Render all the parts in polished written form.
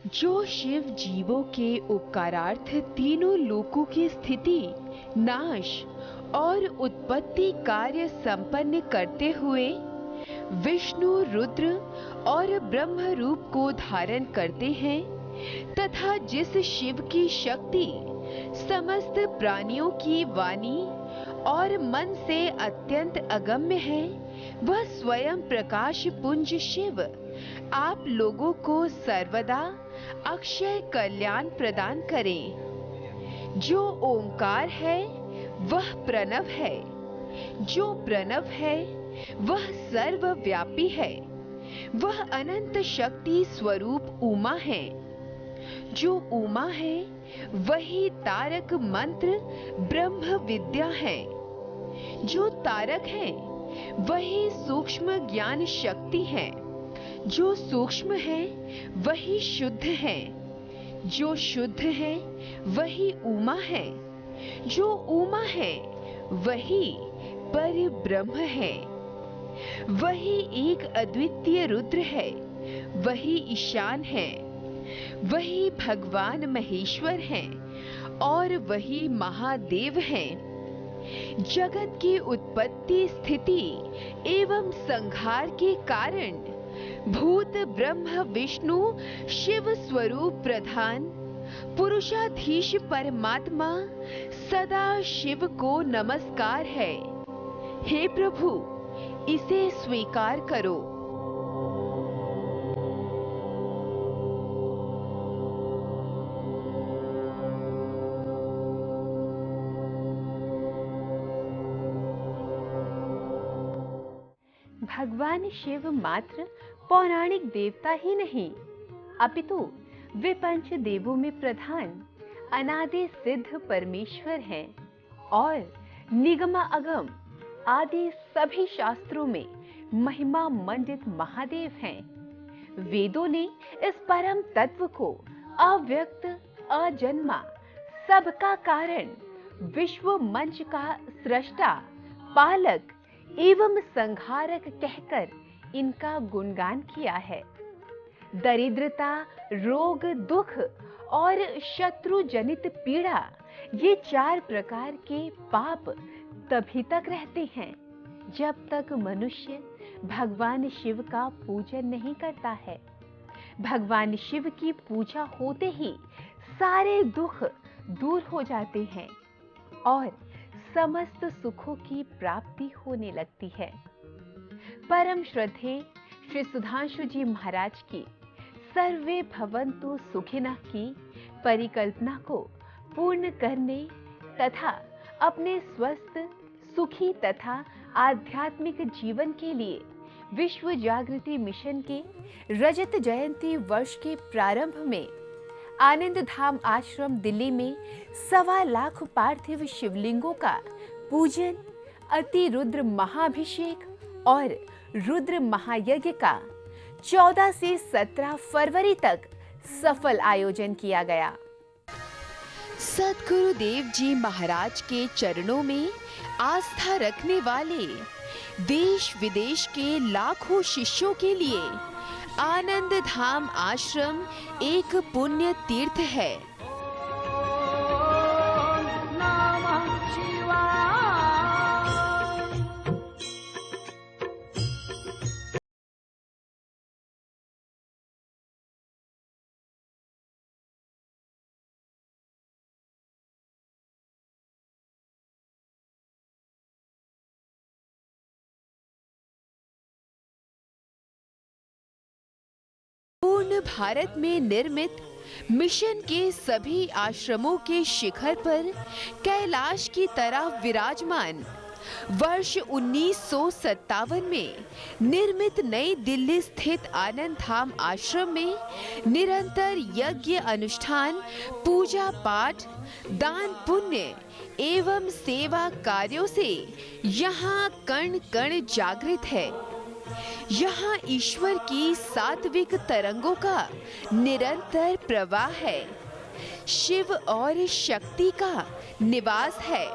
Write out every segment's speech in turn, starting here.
जो शिव जीवों के उपकारार्थ तीनों लोकों की स्थिति, नाश और उत्पत्ति कार्य संपन्न करते हुए विष्णु, रुद्र और ब्रह्म रूप को धारण करते हैं, तथा जिस शिव की शक्ति समस्त प्राणियों की वाणी और मन से अत्यंत अगम्य है, वह स्वयं प्रकाश पुंज शिव आप लोगों को सर्वदा अक्षय कल्याण प्रदान करें। जो ओंकार है वह प्रणव है, जो प्रणव है वह सर्वव्यापी है, वह अनंत शक्ति स्वरूप उमा है। जो उमा है वही तारक मंत्र ब्रह्म विद्या है। जो तारक है वही सूक्ष्म ज्ञान शक्ति है। जो सूक्ष्म है वही शुद्ध है। जो शुद्ध है वही उमा है। जो उमा है वही पर ब्रह्म है। वही एक अद्वितीय रुद्र है, वही ईशान है, वही भगवान महेश्वर हैं और वही महादेव हैं। जगत की उत्पत्ति, स्थिति एवं संहार के कारण भूत ब्रह्म विष्णु शिव स्वरूप प्रधान पुरुषाधीश परमात्मा सदा शिव को नमस्कार है। हे प्रभु, इसे स्वीकार करो। भगवान शिव मात्र पौराणिक देवता ही नहीं, अपितु वे पंच देवों में प्रधान अनादि सिद्ध परमेश्वर हैं और निगमा अगम आदि सभी शास्त्रों में महिमा मंडित महादेव हैं। वेदों ने इस परम तत्व को अव्यक्त, अजन्मा, सबका कारण, विश्व मंच का सृष्टा, पालक एवं संहारक कहकर इनका गुणगान किया है। दरिद्रता, रोग, दुख और शत्रु जनित पीड़ा, ये 4 प्रकार के पाप तभी तक रहते हैं जब तक मनुष्य भगवान शिव का पूजन नहीं करता है। भगवान शिव की पूजा होते ही सारे दुख दूर हो जाते हैं और समस्त सुखों की प्राप्ति होने लगती है। परम श्रद्धेय श्री सुधांशु जी महाराज की सर्वे भवन्तु सुखिनः की परिकल्पना को पूर्ण करने तथा अपने स्वस्थ, सुखी तथा आध्यात्मिक जीवन के लिए विश्व जागृति मिशन के रजत जयंती वर्ष के प्रारंभ में आनंद धाम आश्रम दिल्ली में 1.25 लाख पार्थिव शिवलिंगों का पूजन, अति रुद्र महाभिषेक और रुद्र महायज्ञ का 14 से 17 फरवरी तक सफल आयोजन किया गया। सद्गुरुदेव जी महाराज के चरणों में आस्था रखने वाले देश विदेश के लाखों शिष्यों के लिए आनंद धाम आश्रम एक पुण्य तीर्थ है। पूर्ण भारत में निर्मित मिशन के सभी आश्रमों के शिखर पर कैलाश की तरह विराजमान वर्ष 1957 में निर्मित नई दिल्ली स्थित आनंद धाम आश्रम में निरंतर यज्ञ अनुष्ठान, पूजा पाठ, दान पुण्य एवं सेवा कार्यों से यहाँ कण कण जागृत है। यहाँ ईश्वर की सात्विक तरंगों का निरंतर प्रवाह है। शिव और शक्ति का निवास है।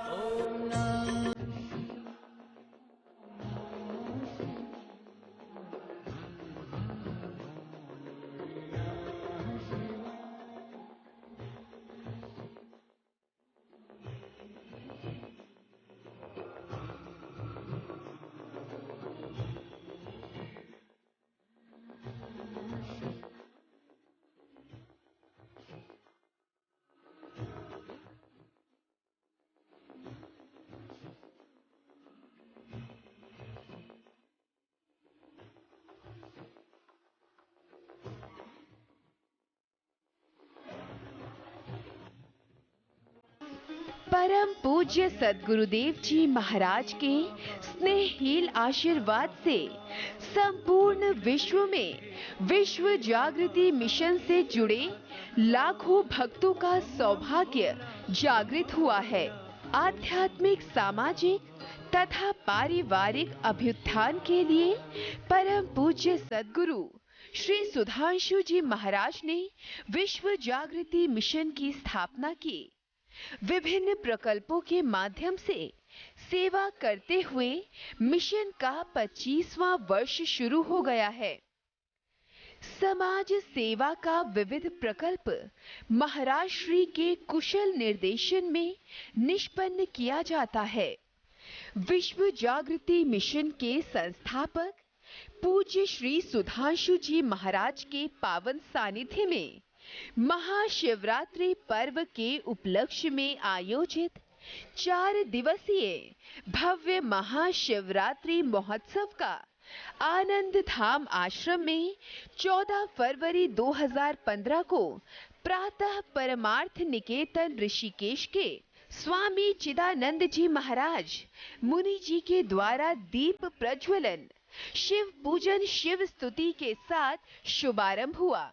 परम पूज्य सद्गुरुदेव जी महाराज के स्नेहहीन आशीर्वाद से संपूर्ण विश्व में विश्व जागृति मिशन से जुड़े लाखों भक्तों का सौभाग्य जागृत हुआ है। आध्यात्मिक, सामाजिक तथा पारिवारिक अभ्युत्थान के लिए परम पूज्य सद्गुरु श्री सुधांशु जी महाराज ने विश्व जागृति मिशन की स्थापना की। विभिन्न प्रकल्पों के माध्यम से सेवा करते हुए मिशन का 25वां वर्ष शुरू हो गया है। समाज सेवा का विविध प्रकल्प महाराज श्री के कुशल निर्देशन में निष्पन्न किया जाता है। विश्व जागृति मिशन के संस्थापक पूज्य श्री सुधांशु जी महाराज के पावन सानिध्य में महाशिवरात्रि पर्व के उपलक्ष्य में आयोजित 4 दिवसीय भव्य महाशिवरात्रि महोत्सव का आनंद धाम आश्रम में 14 फरवरी 2015 को प्रातः परमार्थ निकेतन ऋषिकेश के स्वामी चिदानंद जी महाराज मुनि जी के द्वारा दीप प्रज्वलन, शिव पूजन, शिव स्तुति के साथ शुभारंभ हुआ।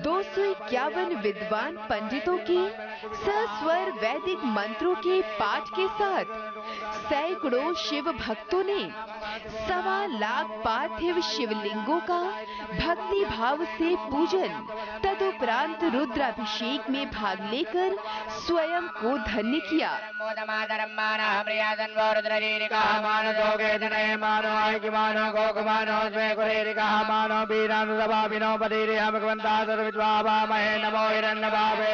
दो सौ 251 विद्वान पंडितों के सस्वर वैदिक मंत्रों के पाठ के साथ सैकड़ों शिव भक्तों ने 1.25 लाख पार्थिव शिवलिंगों का भक्ति भाव से पूजन, तदुपरांत रुद्राभिषेक में भाग लेकर स्वयं को धन्य किया। नमो हिरण्यभावे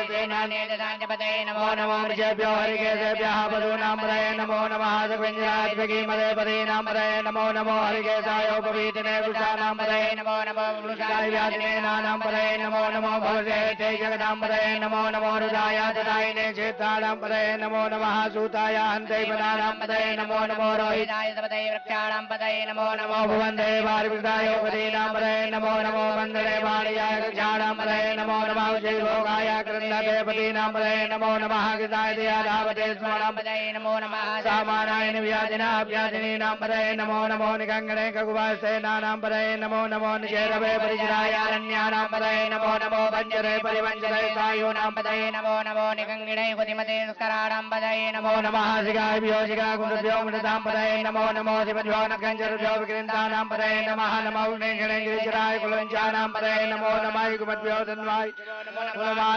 नमो नमो ऋषेभ्यो हरिकेशेभ्यः पदूनाम्बरे नमो नमः जगविंजराजभगीमदे नाम्बरे नमो नमो हरिकेशायोपवीतिने वृषानाम्बरे नमो नमो वृषाव्याधिने नानाम्बरे नमो नमो भवते ते जगदाम्बरे नमो नमो रुदाय ददायिने चेतानाम्बरे नमो नमः सूताय हन्ते पदानाम्बरे नमो नमो रोहिताय समते वृक्षाणाम्बरे नमो नमो भुवन्ते वारिवृतायोपदीनाम्बरे नमो नमो वन्दने वाणियाय कक्षाणाम्बरे नमो नमः जयभोगाय कृन्दते पदीनाम्बरे नमो नमः कृताय दयाधावते स्मराम्बरे नमो नमः सामानाय व्याधिनीनाम्बरे नमो नमो निगङ्गणे ककुवासे नानाम्बरे नमो नमो निचेरवे परिचराय अरण्यानाम्बरे नमो नमो वञ्जरे परिवञ्जरे सायूनाम्बरे नमो नमो निगङ्गिणे कुतिमते स्कराणाम्बरे नमो नमः शिगाभ्यो शिगाकुण्डभ्यो मृताम्बरे नमो नमो शिवभ्यो नखञ्जरभ्यो विकृन्तानाम्बरे नमः नमो निगङ्गिणे गिरिचराय कुलञ्चानाम्बरे नमो नमः युगमद्भ्यो तन्वाय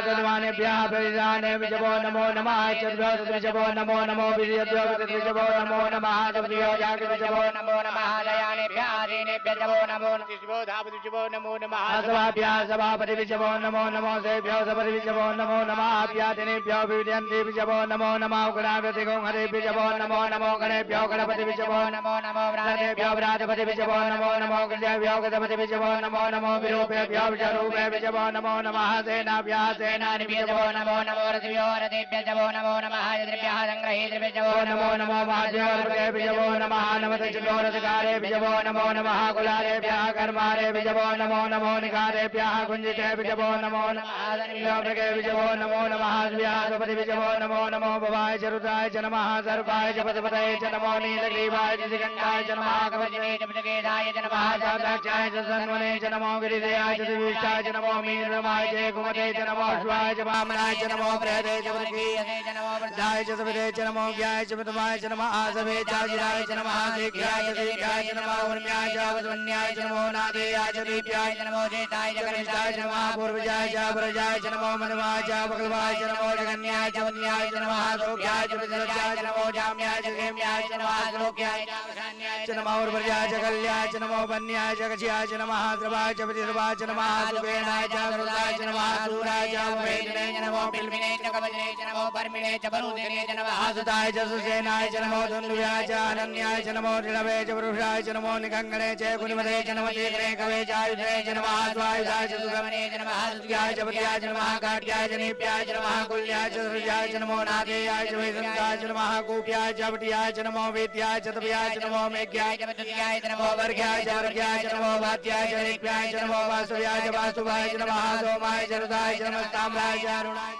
तन्वानेभ्यः परिधाने विजपो नमो नमः चर्भ्यो तद्विजपो नमो नमो विजयभ्यो तद्विजपो नमो नमः तद्विजयो जागृतिजपो नमो नमः दयानेभ्यः दीनेभ्यः जपो नमो नमः धापतिजपो नमो नमः सभाभ्यः सभापतिविजपो नमो नमो सेभ्यो सपतिविजपो नमो नमः अभ्यादिनेभ्यो विजयन्ति विजपो नमो नमः गणागतिगो हरेभ्यजपो नमो नमो गणेभ्यो गणपतिविजपो नमो नमो व्रातेभ्यो व्रातपतिविजपो नमो नमो गणेभ्यो गणपतिविजपो नमो नमो विरूपेभ्यो विजरूपेभ्यो नमो नमः सेनाभ्यः सेनानिभ्यजपो नमो नमो रथिभ्यो रथेभ्यजपो नमो नमः यद्रिभ्यः संग्रहीतृभ्यजपो नमो नमो महादेवभ्यजपो नमः नमते चतुरधिकारेभ्यजपो नमो नमः कुलारेभ्यः कर्मारेभ्यजपो नमो नमो निकारेभ्यः कुञ्जितेभ्यजपो नमो नमः धनिभ्यजपो नमो नमः व्यासपतिभ्यजपो नमो नमो भवाय च रुद्राय च नमः सर्वाय च पतिपतये च नमो नीलग्रीवाय च दिगन्ताय च नमः कवचिने च पृथगेधाय च नमः साक्षाय च सन्वने च नमो गिरिधयाय च दिविष्टाय च च नमो मीनमाय च कुमते च नमो शिवाय च वामनाय च नमो बृहदे च वृद्धीयते च नमो वृद्धाय च सविते च नमो ज्ञाय च मितमाय च नमः आसवे च जिराय च नमः दीक्षाय च दीक्षाय च नमो वर्ण्याय च वसवन्याय च नमो नादेयाय च दीप्याय च नमो जेताय च कनिष्ठाय च नमः पूर्वजाय च पुरजाय च नमो मनवाय च बकलवाय च नमो जगन्याय च वन्याय च नमः सोग्याय च विदर्जाय च नमो जाम्याय च हेम्याय च नमः श्लोक्याय च वशान्याय च नमो उर्वर्याय च कल्याय च नमो वन्याय च कक्ष्याय च नमः द्रवाय च विदिर्वाय च नमः सुवेणाय च सुरदाय च नमः सूराय च वेदने च नमो बिल्विने च कवचने च नमो परमिने च बरुदिने च नमः सुताय च सुसेनाय च नमो धनुर्याय च अनन्याय च नमो ऋणवे च वरुषाय च नमो निकङ्गणे च कुनिमदे च नमो तीक्रे कवे च आयुधे च नमः स्वायुधाय च सुगमने च नमः सुत्याय च पत्याय च नमः काट्याय च नीप्याय च नमः कुल्याय च सृजाय च नमो नादेयाय च वैसन्ताय च नमः कूप्याय च पट्याय च नमो वेद्याय च तपयाय च नमो मेघ्याय च विद्याय च नमो वर्ग्याय च वर्ग्याय च नमो वाद्याय च ऋक्याय च नमो वासुयाय च वासुभाय च नमः सोमाय च रुदाय च नमः ताम्राय च अरुणाय।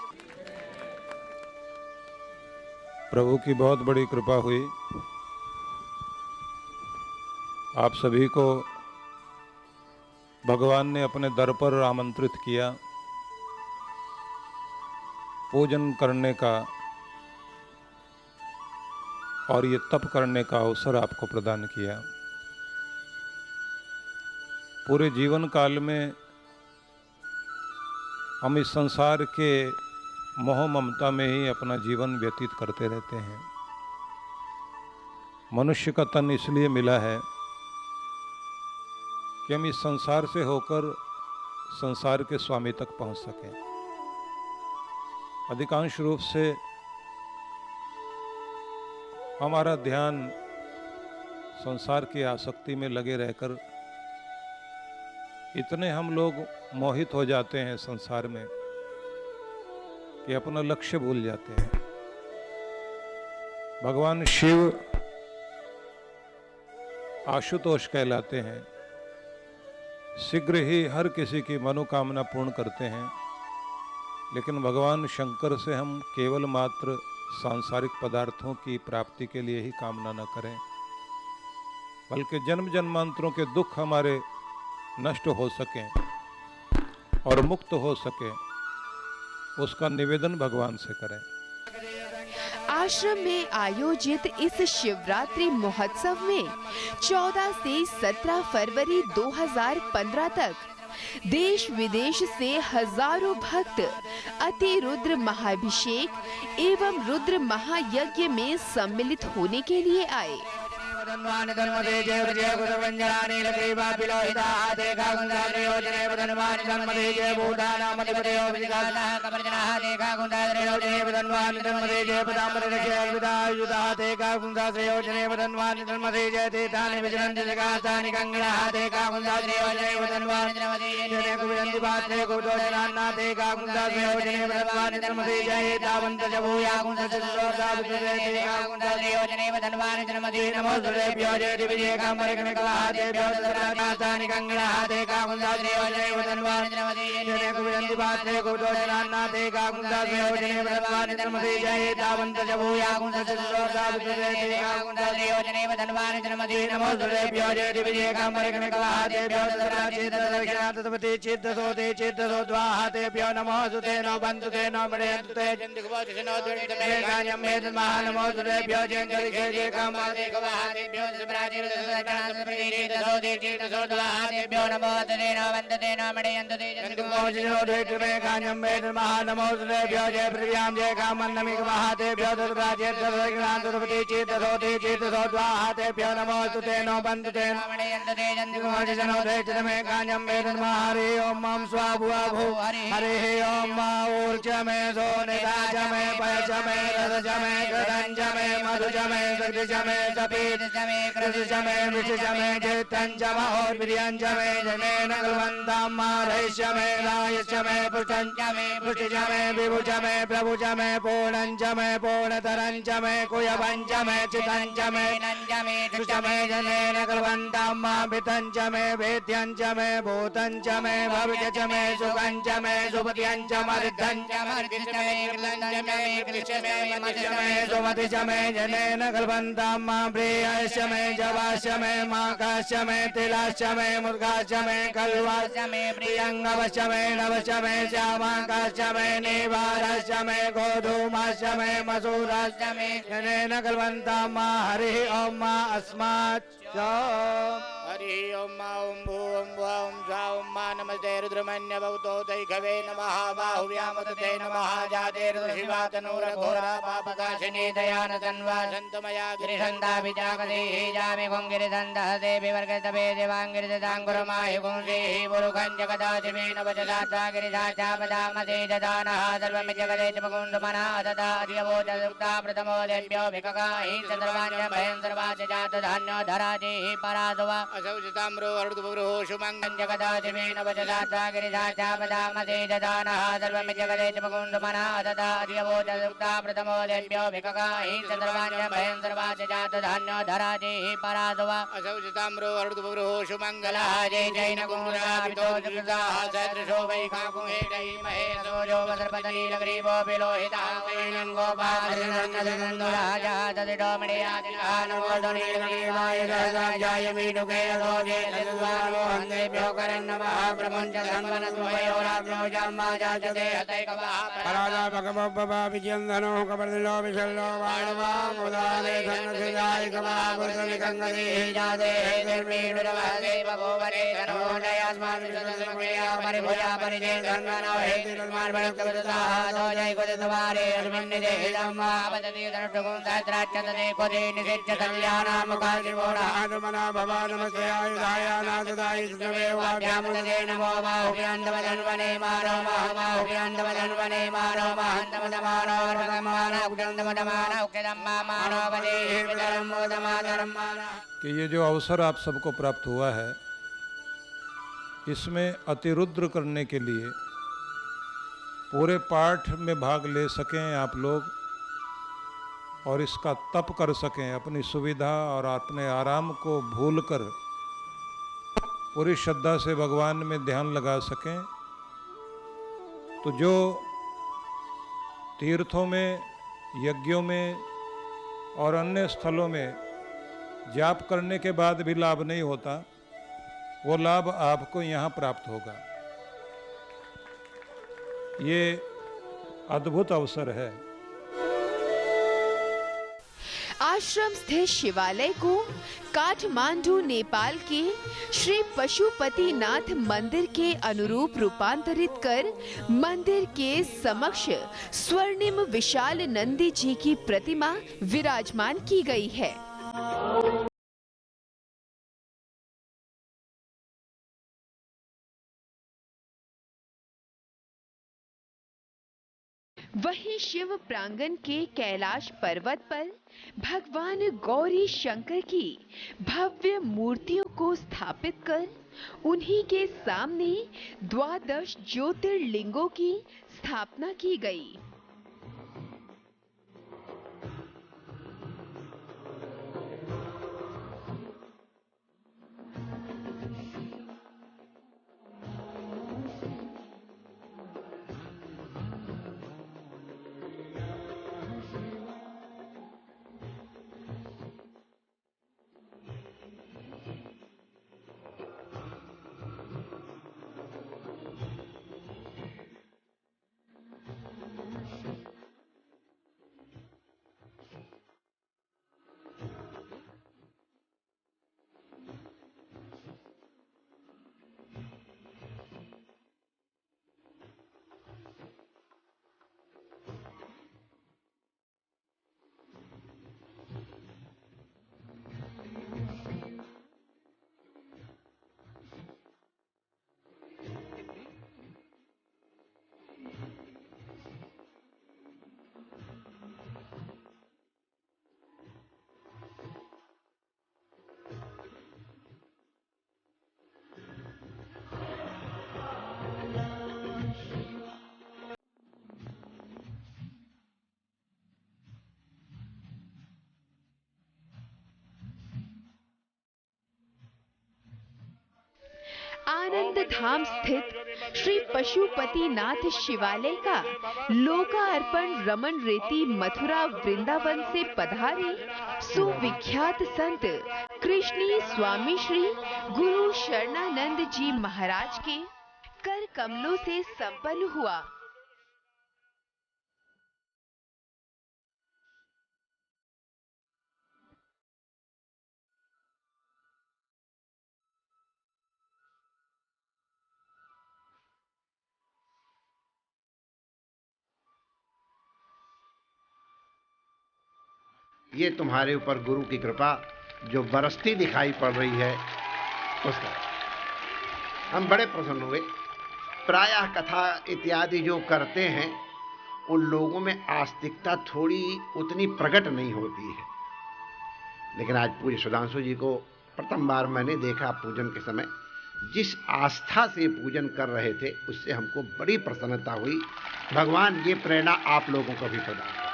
प्रभु की बहुत बड़ी कृपा हुई। आप सभी को भगवान ने अपने दर पर आमंत्रित किया, पूजन करने का और ये तप करने का अवसर आपको प्रदान किया। पूरे जीवन काल में हम इस संसार के मोह ममता में ही अपना जीवन व्यतीत करते रहते हैं। मनुष्य का तन इसलिए मिला है कि हम इस संसार से होकर संसार के स्वामी तक पहुंच सकें। अधिकांश रूप से हमारा ध्यान संसार की आसक्ति में लगे रहकर इतने हम लोग मोहित हो जाते हैं संसार में कि अपना लक्ष्य भूल जाते हैं। भगवान शिव आशुतोष कहलाते हैं, शीघ्र ही हर किसी की मनोकामना पूर्ण करते हैं, लेकिन भगवान शंकर से हम केवल मात्र सांसारिक पदार्थों की प्राप्ति के लिए ही कामना न करें, बल्कि जन्म जन्मांतरों के दुख हमारे नष्ट हो सकें और मुक्त हो सके, उसका निवेदन भगवान से करें। आश्रम में आयोजित इस शिवरात्रि महोत्सव में 14 से 17 फरवरी 2015 तक देश विदेश से हजारों भक्त अति रुद्र महाभिषेक एवं रुद्र महायज्ञ में सम्मिलित होने के लिए आए। वदन्वानि धर्मदे जय विजय गुरुवंजनानि लक्ष्मीवा पिलोहिता देखा गुंदारे योजने वदन्वानि धर्मदे जय भूतानामधिपते विजिगासः कपर्जनः देखा गुंदारे योजने वदन्वानि धर्मदे जय पदाम्बर रक्षे अर्विदा युधा देखा गुंदारे योजने वदन्वानि धर्मदे जय तीर्थानि विजनन्ति जगासानि गंगणः देखा गुंदारे योजने वदन्वानि धर्मदे जय कुविरन्ति पात्रे कुदोजनान्ना देखा गुंदारे योजने वदन्वानि धर्मदे जय तावन्त जभूया गुंदस्य सुलोका विजय देखा गुंदारे योजने वदन्वानि धर्मदे नमो देव्यो जय दिव्ये कामरिकमिकवाह देव्यो दशरथनाथानि गंगणः देखा गुंदारे योजने वदन्वानि धर्मदे जय कुविरन्ति पात्रे कुदोजनान्ना देखा गुंदारे योजने वदन्वानि धर्मदे जय तावन्त जभूया गुंदस्य सुलोका विजय देखा गुंदारे योजने वदन्वानि धर्मदे नमो देव्यो जय दिव्ये कामरिकमिकवाह देव्यो दशरथनाथानि चित्तसोते चित्तसो द्वाहा देव्यो नमो सुते नो बन्धु ते नो मरेन्तु ते जन्दिगवोचनो दुर्नितमे गान्यं मे तन्मः नमो देव्यो जयन्तरिखे जय कामादे गवाह देव्यो सुप्राचीर दशरथनाथानि चित्तसो द्वाहा देव्यो नमो सुते नो वन्दते नो मरेन्तु ते जन्दिगवोचनो दुर्नितमे गान्यं मे तन्मः नमो देव्यो जय प्रियां जय कामन्नमि गवाह देव्यो सुप्राचीर दशरथनाथानि चित्तसो द्वाहा देव्यो नमो सुते नो वन्दते नो मरेन्तु ते जन्दिगवोचनो दुर्नितमे गान्यं मे तन्मः हरि ओम मम स्वाभुवा भू हरि ओम मा ऊर्ज में सोनिराज में पयज में रज में गदंज में मधुज में सकृज में सपीत में कृष में विष में चेतंज और प्रियंज में जने नगलवंतम मारहिष्य में रायश में पुष्टंज में पुष्टिज में विभुज में प्रभुज में पूर्णंज में पूर्णतरंज में कुयवंज में चितंज में नंज में दुष्ट में जने नगलवंतम भितंज में वेद्यंज में भूतंज में भविज में सुगंज में सुपत्यंज मर्दंज मर्दिज में कृतंज में कृष्ण में मध्य में सुमत ज्योति च मे जनेन कल्पन्तां मा प्रियश्च मे जवाश्च मे माकाश्च मे तिलाश्च मे मुर्गाश्च मे कल्वाश्च मे प्रियङ्गवश्च मे नवश्च मे श्यामाकाश्च मे निवारश्च मे गोधूमश्च मे मसूराश्च मे जनेन कल्पन्तां मा हरिः ॐ मा अस्माच्च हरि ओम भू ओम भुवा ओम स्वा ओम मा नमस्ते रुद्रमन्य भवतो दैघवे नमः बाहुव्यामते नमः जाते ऋषिवा तनूरघोरा पापकाशिनी दयान तन्वा सन्तमया गिरिशन्दा विजागदेहि जामि गुङ्गिरिदन्दः देवी वर्गतवे देवाङ्गिरिदाङ्गुरमाहि गुंसेहि पुरुखं जगदाशिवेन वचदाता गिरिशाचापदामते ददानः सर्वमि जगदे च मुकुन्दमना तदा अधियवोचदुक्ता प्रथमो देव्यो भिकगाहि सर्वाण्य भयं सर्वाच जातधान्यो धराजेहि पराधवा असौचिताम्रो हृदुपुरुः शुमङ्गं जगदाशिवेन वचदाता गिरिशाचापदामते ददानः सर्वमि जगदे च मुकुन्दमना तदा अधियवोचदुक्ता प्रथमो देव्यो भिकगाहि सर्वाण्य भयं सर्वाच जातधान्यो धराजेहि पराधवा असौचिताम्रो हृदुपुरुः शुमङ्गलः जय जैन कुमुराभितो दुर्गाः सदृशो वै काकुहेटै महेशो जो वसर्पतलीलग्रीवो विलोहितः वैनं गोपालनन्दराजा तदिडोमणियादिनः नमोदनीलग्रीवाय सहजाय मीडुके रोजे सद्वानो हन्देभ्यो करन्नमः प्रमुञ्च धन्वनद्वयोराभ्यो जाम्मा जाजते हतैकवः परादा भगवब्बा विजयन्धनो कपर्दिलो विशल्लो वाणवा मुदाने धन्नसिजाय कवः पुरुषनिकङ्गदेहि जाते निर्मीडुरवः देव भोवरे धनो जयास्मान् विशदसमया परिभुजा परिजे धन्वनो हेति निर्माण भक्तवृताः तो जय कुदतवारे अस्मिन्निदे धम्मा पदति धनुष्टुकुं सहस्राक्षतते कुदे निषिच्य कल्याणामुखादिवोढादमना भवा नमस्ते आयुधाय नाथदाय सुतमेवाभ्यामुदते नमो माहुभ्यन्दवदन्वने मानो माहुभ्यन्दवदन्वने मानो महन्तमदमानो वर्गमानो उदन्दमदमानो उक्तदम्मा मानो वदे पितरं मोदमातरं मानो। कि ये जो अवसर आप सबको प्राप्त हुआ है, इसमें अतिरुद्र करने के लिए पूरे पाठ में भाग ले सकें आप लोग और इसका तप कर सकें, अपनी सुविधा और अपने आराम को भूलकर पूरी श्रद्धा से भगवान में ध्यान लगा सकें। तो जो तीर्थों में, यज्ञों में और अन्य स्थलों में जाप करने के बाद भी लाभ नहीं होता, वो लाभ आपको यहाँ प्राप्त होगा। ये अद्भुत अवसर है। आश्रम स्थित शिवालय को काठमांडू नेपाल के श्री पशुपतिनाथ मंदिर के अनुरूप रूपांतरित कर मंदिर के समक्ष स्वर्णिम विशाल नंदी जी की प्रतिमा विराजमान की गई है। वहीं शिव प्रांगण के कैलाश पर्वत पर भगवान गौरी शंकर की भव्य मूर्तियों को स्थापित कर उन्हीं के सामने 12 ज्योतिर्लिंगों की स्थापना की गई। आनंद धाम स्थित श्री पशुपतिनाथ शिवालय का लोकार्पण रमन रेती मथुरा वृंदावन से पधारे सुविख्यात संत कृष्णी स्वामी श्री गुरु शरणानंद जी महाराज के कर कमलों से संपन्न हुआ। ये तुम्हारे ऊपर गुरु की कृपा जो बरसती दिखाई पड़ रही है उसका हम बड़े प्रसन्न हुए। प्रायः कथा इत्यादि जो करते हैं उन लोगों में आस्तिकता थोड़ी उतनी प्रकट नहीं होती है, लेकिन आज पूज्य सुधांशु जी को प्रथम बार मैंने देखा पूजन के समय। जिस आस्था से पूजन कर रहे थे उससे हमको बड़ी प्रसन्नता हुई। भगवान ये प्रेरणा आप लोगों को भी प्रदान करे।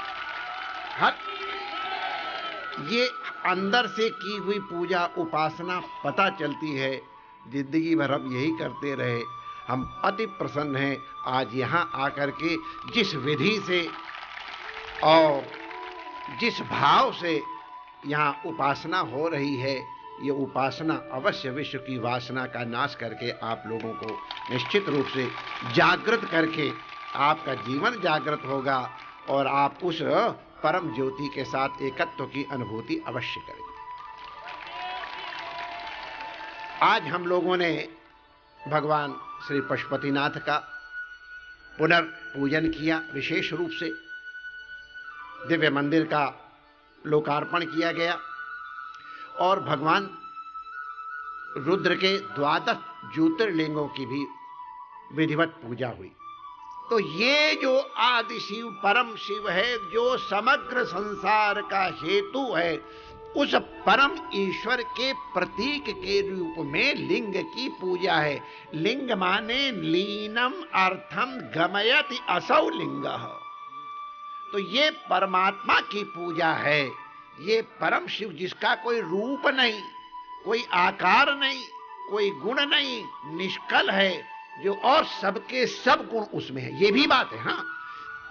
ये अंदर से की हुई पूजा उपासना पता चलती है, जिंदगी भर हम यही करते रहे। हम अति प्रसन्न हैं आज यहाँ आकर के जिस विधि से और जिस भाव से यहाँ उपासना हो रही है। ये उपासना अवश्य विश्व की वासना का नाश करके आप लोगों को निश्चित रूप से जागृत करके आपका जीवन जागृत होगा और आप उस परम ज्योति के साथ एकत्व की अनुभूति अवश्य करेंगे। आज हम लोगों ने भगवान श्री पशुपतिनाथ का पुनर्पूजन किया। विशेष रूप से दिव्य मंदिर का लोकार्पण किया गया और भगवान रुद्र के 12 ज्योतिर्लिंगों की भी विधिवत पूजा हुई। तो ये जो आदि शिव परम शिव है, जो समग्र संसार का हेतु है, उस परम ईश्वर के प्रतीक के रूप में लिंग की पूजा है। लिंग माने लीनम अर्थम गमयति असौ लिंगः। तो ये परमात्मा की पूजा है। ये परम शिव जिसका कोई रूप नहीं, कोई आकार नहीं, कोई गुण नहीं, निष्कल है, जो और सबके सब गुण उसमें है। ये भी बात है। हाँ,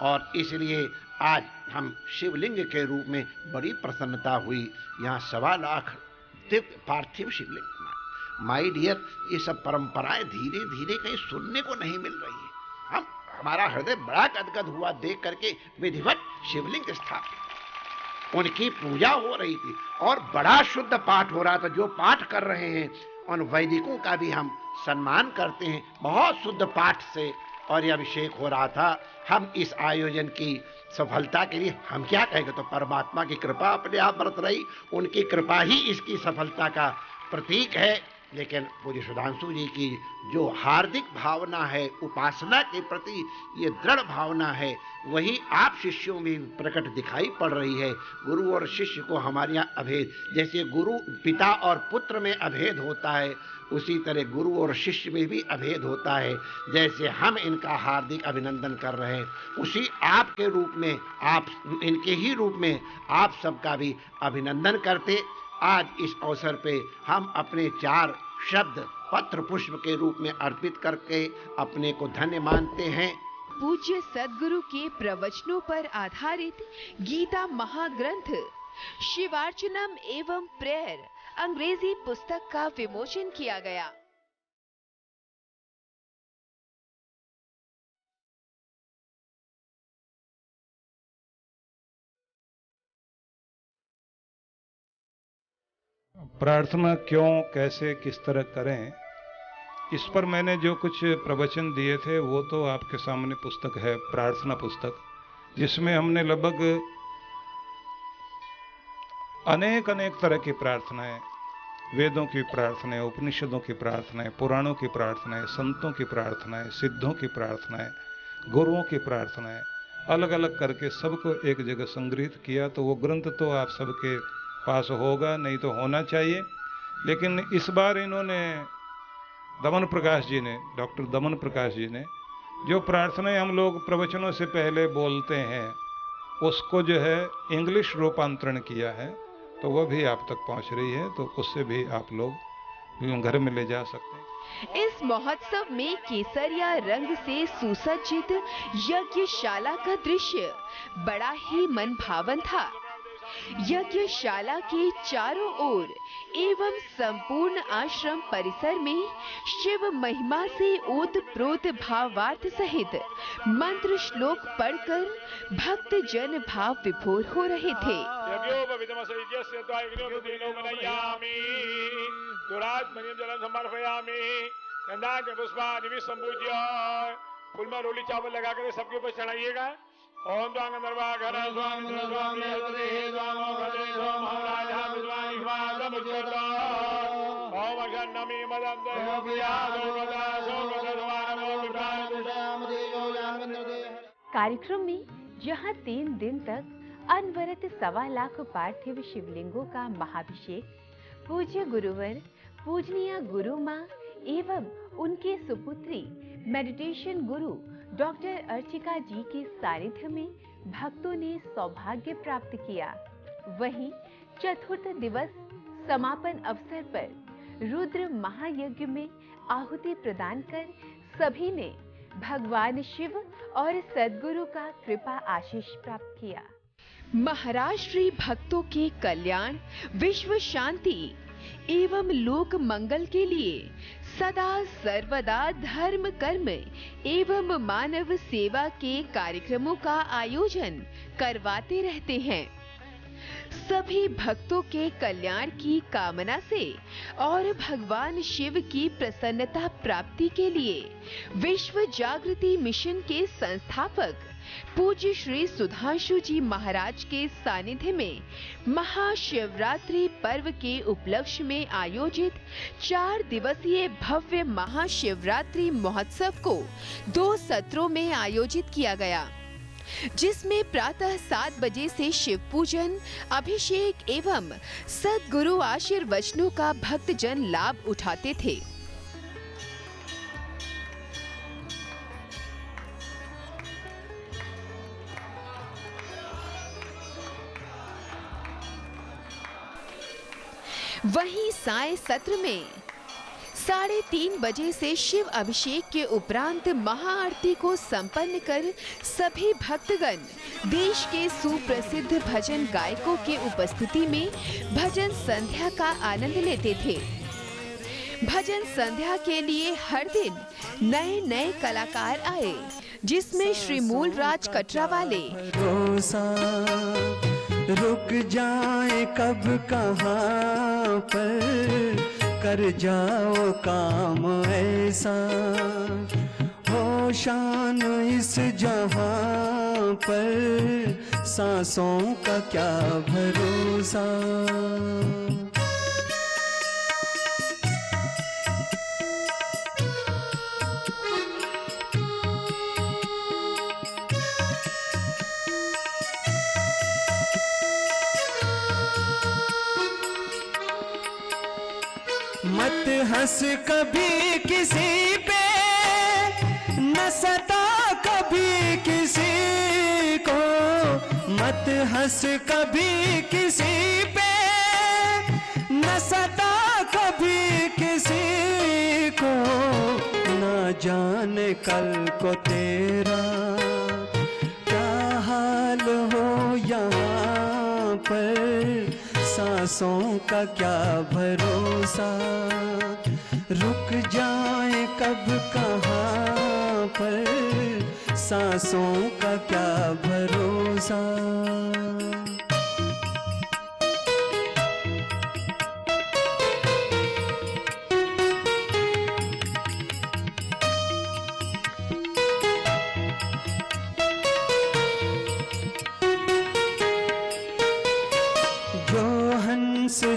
और इसलिए आज हम शिवलिंग के रूप में बड़ी प्रसन्नता हुई। यहाँ 1.25 लाख दिव्य पार्थिव शिवलिंग। माय डियर, ये सब परंपराएं धीरे धीरे कहीं सुनने को नहीं मिल रही है। हमारा हृदय बड़ा गदगद हुआ देख करके विधिवत शिवलिंग स्थापित, उनकी पूजा हो रही थी और बड़ा शुद्ध पाठ हो रहा था। जो पाठ कर रहे हैं उन वैदिकों का भी हम सम्मान करते हैं। बहुत शुद्ध पाठ से और ये अभिषेक हो रहा था। हम इस आयोजन की सफलता के लिए हम क्या कहेंगे, तो परमात्मा की कृपा अपने आप बरत रही। उनकी कृपा ही इसकी सफलता का प्रतीक है। लेकिन पूज्य सुधांशु जी की जो हार्दिक भावना है उपासना के प्रति, ये दृढ़ भावना है, वही आप शिष्यों में प्रकट दिखाई पड़ रही है। गुरु और शिष्य को हमारे यहाँ अभेद, जैसे गुरु पिता और पुत्र में अभेद होता है, उसी तरह गुरु और शिष्य में भी अभेद होता है। जैसे हम इनका हार्दिक अभिनंदन कर रहे हैं, उसी आपके रूप में, आप इनके ही रूप में आप सबका भी अभिनंदन करते। आज इस अवसर पे हम अपने 4 शब्द पत्र पुष्प के रूप में अर्पित करके अपने को धन्य मानते हैं। पूज्य सद्गुरु के प्रवचनों पर आधारित गीता महाग्रंथ शिवार्चनम एवं प्रेयर अंग्रेजी पुस्तक का विमोचन किया गया। प्रार्थना क्यों, कैसे, किस तरह करें, इस पर मैंने जो कुछ प्रवचन दिए थे वो तो आपके सामने पुस्तक है, प्रार्थना पुस्तक, जिसमें हमने लगभग अनेक तरह की प्रार्थनाएं, वेदों की प्रार्थनाएं, उपनिषदों की प्रार्थनाएं, पुराणों की प्रार्थनाएं, संतों की प्रार्थनाएं, सिद्धों की प्रार्थनाएं, गुरुओं की प्रार्थनाएं, अलग अलग करके सबको एक जगह संग्रहित किया। तो वो ग्रंथ तो आप सबके पास होगा, नहीं तो होना चाहिए। लेकिन इस बार इन्होंने दमन प्रकाश जी ने, डॉक्टर दमन प्रकाश जी ने जो प्रार्थनाएं हम लोग प्रवचनों से पहले बोलते हैं उसको जो है इंग्लिश रूपांतरण किया है, तो वह भी आप तक पहुंच रही है। तो उससे भी आप लोग हम घर में ले जा सकते हैं। इस महोत्सव में केसरिया रंग से सुसज्जित यज्ञशाला का दृश्य बड़ा ही मनभावन था। यज्ञशाला के चारों ओर एवं संपूर्ण आश्रम परिसर में शिव महिमा से ओतप्रोत भावार्थ सहित मंत्र श्लोक पढ़कर भक्त जन भाव विभोर हो रहे थे। फुलमारोली चावल लगाकर सबके ऊपर चढ़ाइएगा। ओम द्वांग नर्वाघर स्वामी स्वामी देहे स्वामो भद्रे सोमो राजा विद्वानि स्वाम मुच्यतो ओम अक्षन्नमी मदन्त योगियादो वदा सोमदर्वानमो विभ्रान दुषाम देयो यामन्द्रदे। कार्यक्रम में जहां 3 दिन तक अनवरत 1.25 लाख पार्थिव शिवलिंगों का महाभिषेक पूज्य गुरुवर पूजनीय गुरु मां एवं उनके सुपुत्री मेडिटेशन गुरु डॉक्टर अर्चिका जी के सानिध्य में भक्तों ने सौभाग्य प्राप्त किया। वहीं चतुर्थ दिवस समापन अवसर पर रुद्र महायज्ञ में आहुति प्रदान कर सभी ने भगवान शिव और सद्गुरु का कृपा आशीष प्राप्त किया। महाराष्ट्री भक्तों के कल्याण, विश्व शांति एवं लोक मंगल के लिए सदा सर्वदा धर्म कर्म एवं मानव सेवा के कार्यक्रमों का आयोजन करवाते रहते हैं। सभी भक्तों के कल्याण की कामना से और भगवान शिव की प्रसन्नता प्राप्ति के लिए विश्व जागृति मिशन के संस्थापक पूज्य श्री सुधांशु जी महाराज के सानिध्य में महाशिवरात्रि पर्व के उपलक्ष्य में आयोजित 4 दिवसीय भव्य महाशिवरात्रि महोत्सव को 2 सत्रों में आयोजित किया गया, जिसमें प्रातः 7 बजे से शिव पूजन, अभिषेक एवं सद्गुरु आशीर्वचनों का भक्तजन लाभ उठाते थे। वहीं साय सत्र में 3:30 बजे से शिव अभिषेक के उपरांत महाआरती को संपन्न कर सभी भक्तगण देश के सुप्रसिद्ध भजन गायकों के उपस्थिति में भजन संध्या का आनंद लेते थे। भजन संध्या के लिए हर दिन नए कलाकार आए, जिसमें श्री मूलराज कटरावाले, रुक जाए कब कहाँ पर कर जाओ काम ऐसा, हो शान इस जहां पर सांसों का क्या भरोसा। मत हंस कभी किसी पे, न सता कभी किसी को, मत हंस कभी किसी पे, न सता कभी किसी को, न जाने कल को तेरा क्या हाल हो यहाँ पर, सांसों का क्या भरोसा। रुक जाए कब कहाँ पर सांसों का क्या भरोसा।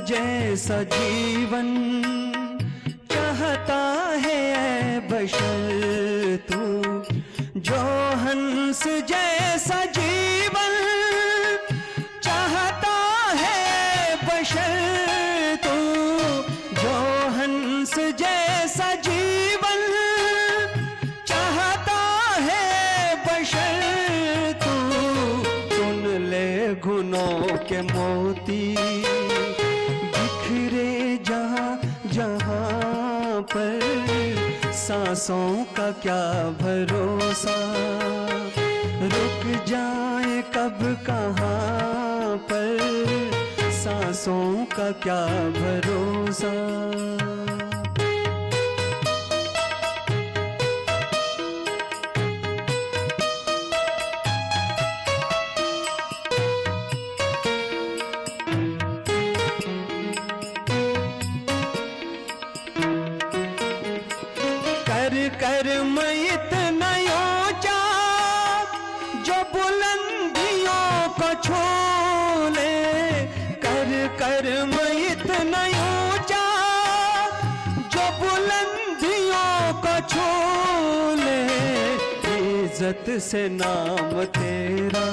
जैसा जीवन चाहता है ऐ बशर तू, जो हंस जैसा जीवन चाहता है बशर तू, जो हंस जैसा जीवन चाहता है बशर तू, सुन ले गुनों के मोती जहाँ सांसों का क्या भरोसा, रुक जाए कब कहाँ पर, सांसों का क्या भरोसा। कर मैं इतना ऊंचा जो बुलंदियों को छू ले, कर मैं इतना ऊंचा जो बुलंदियों को छू ले, इज्जत से नाम तेरा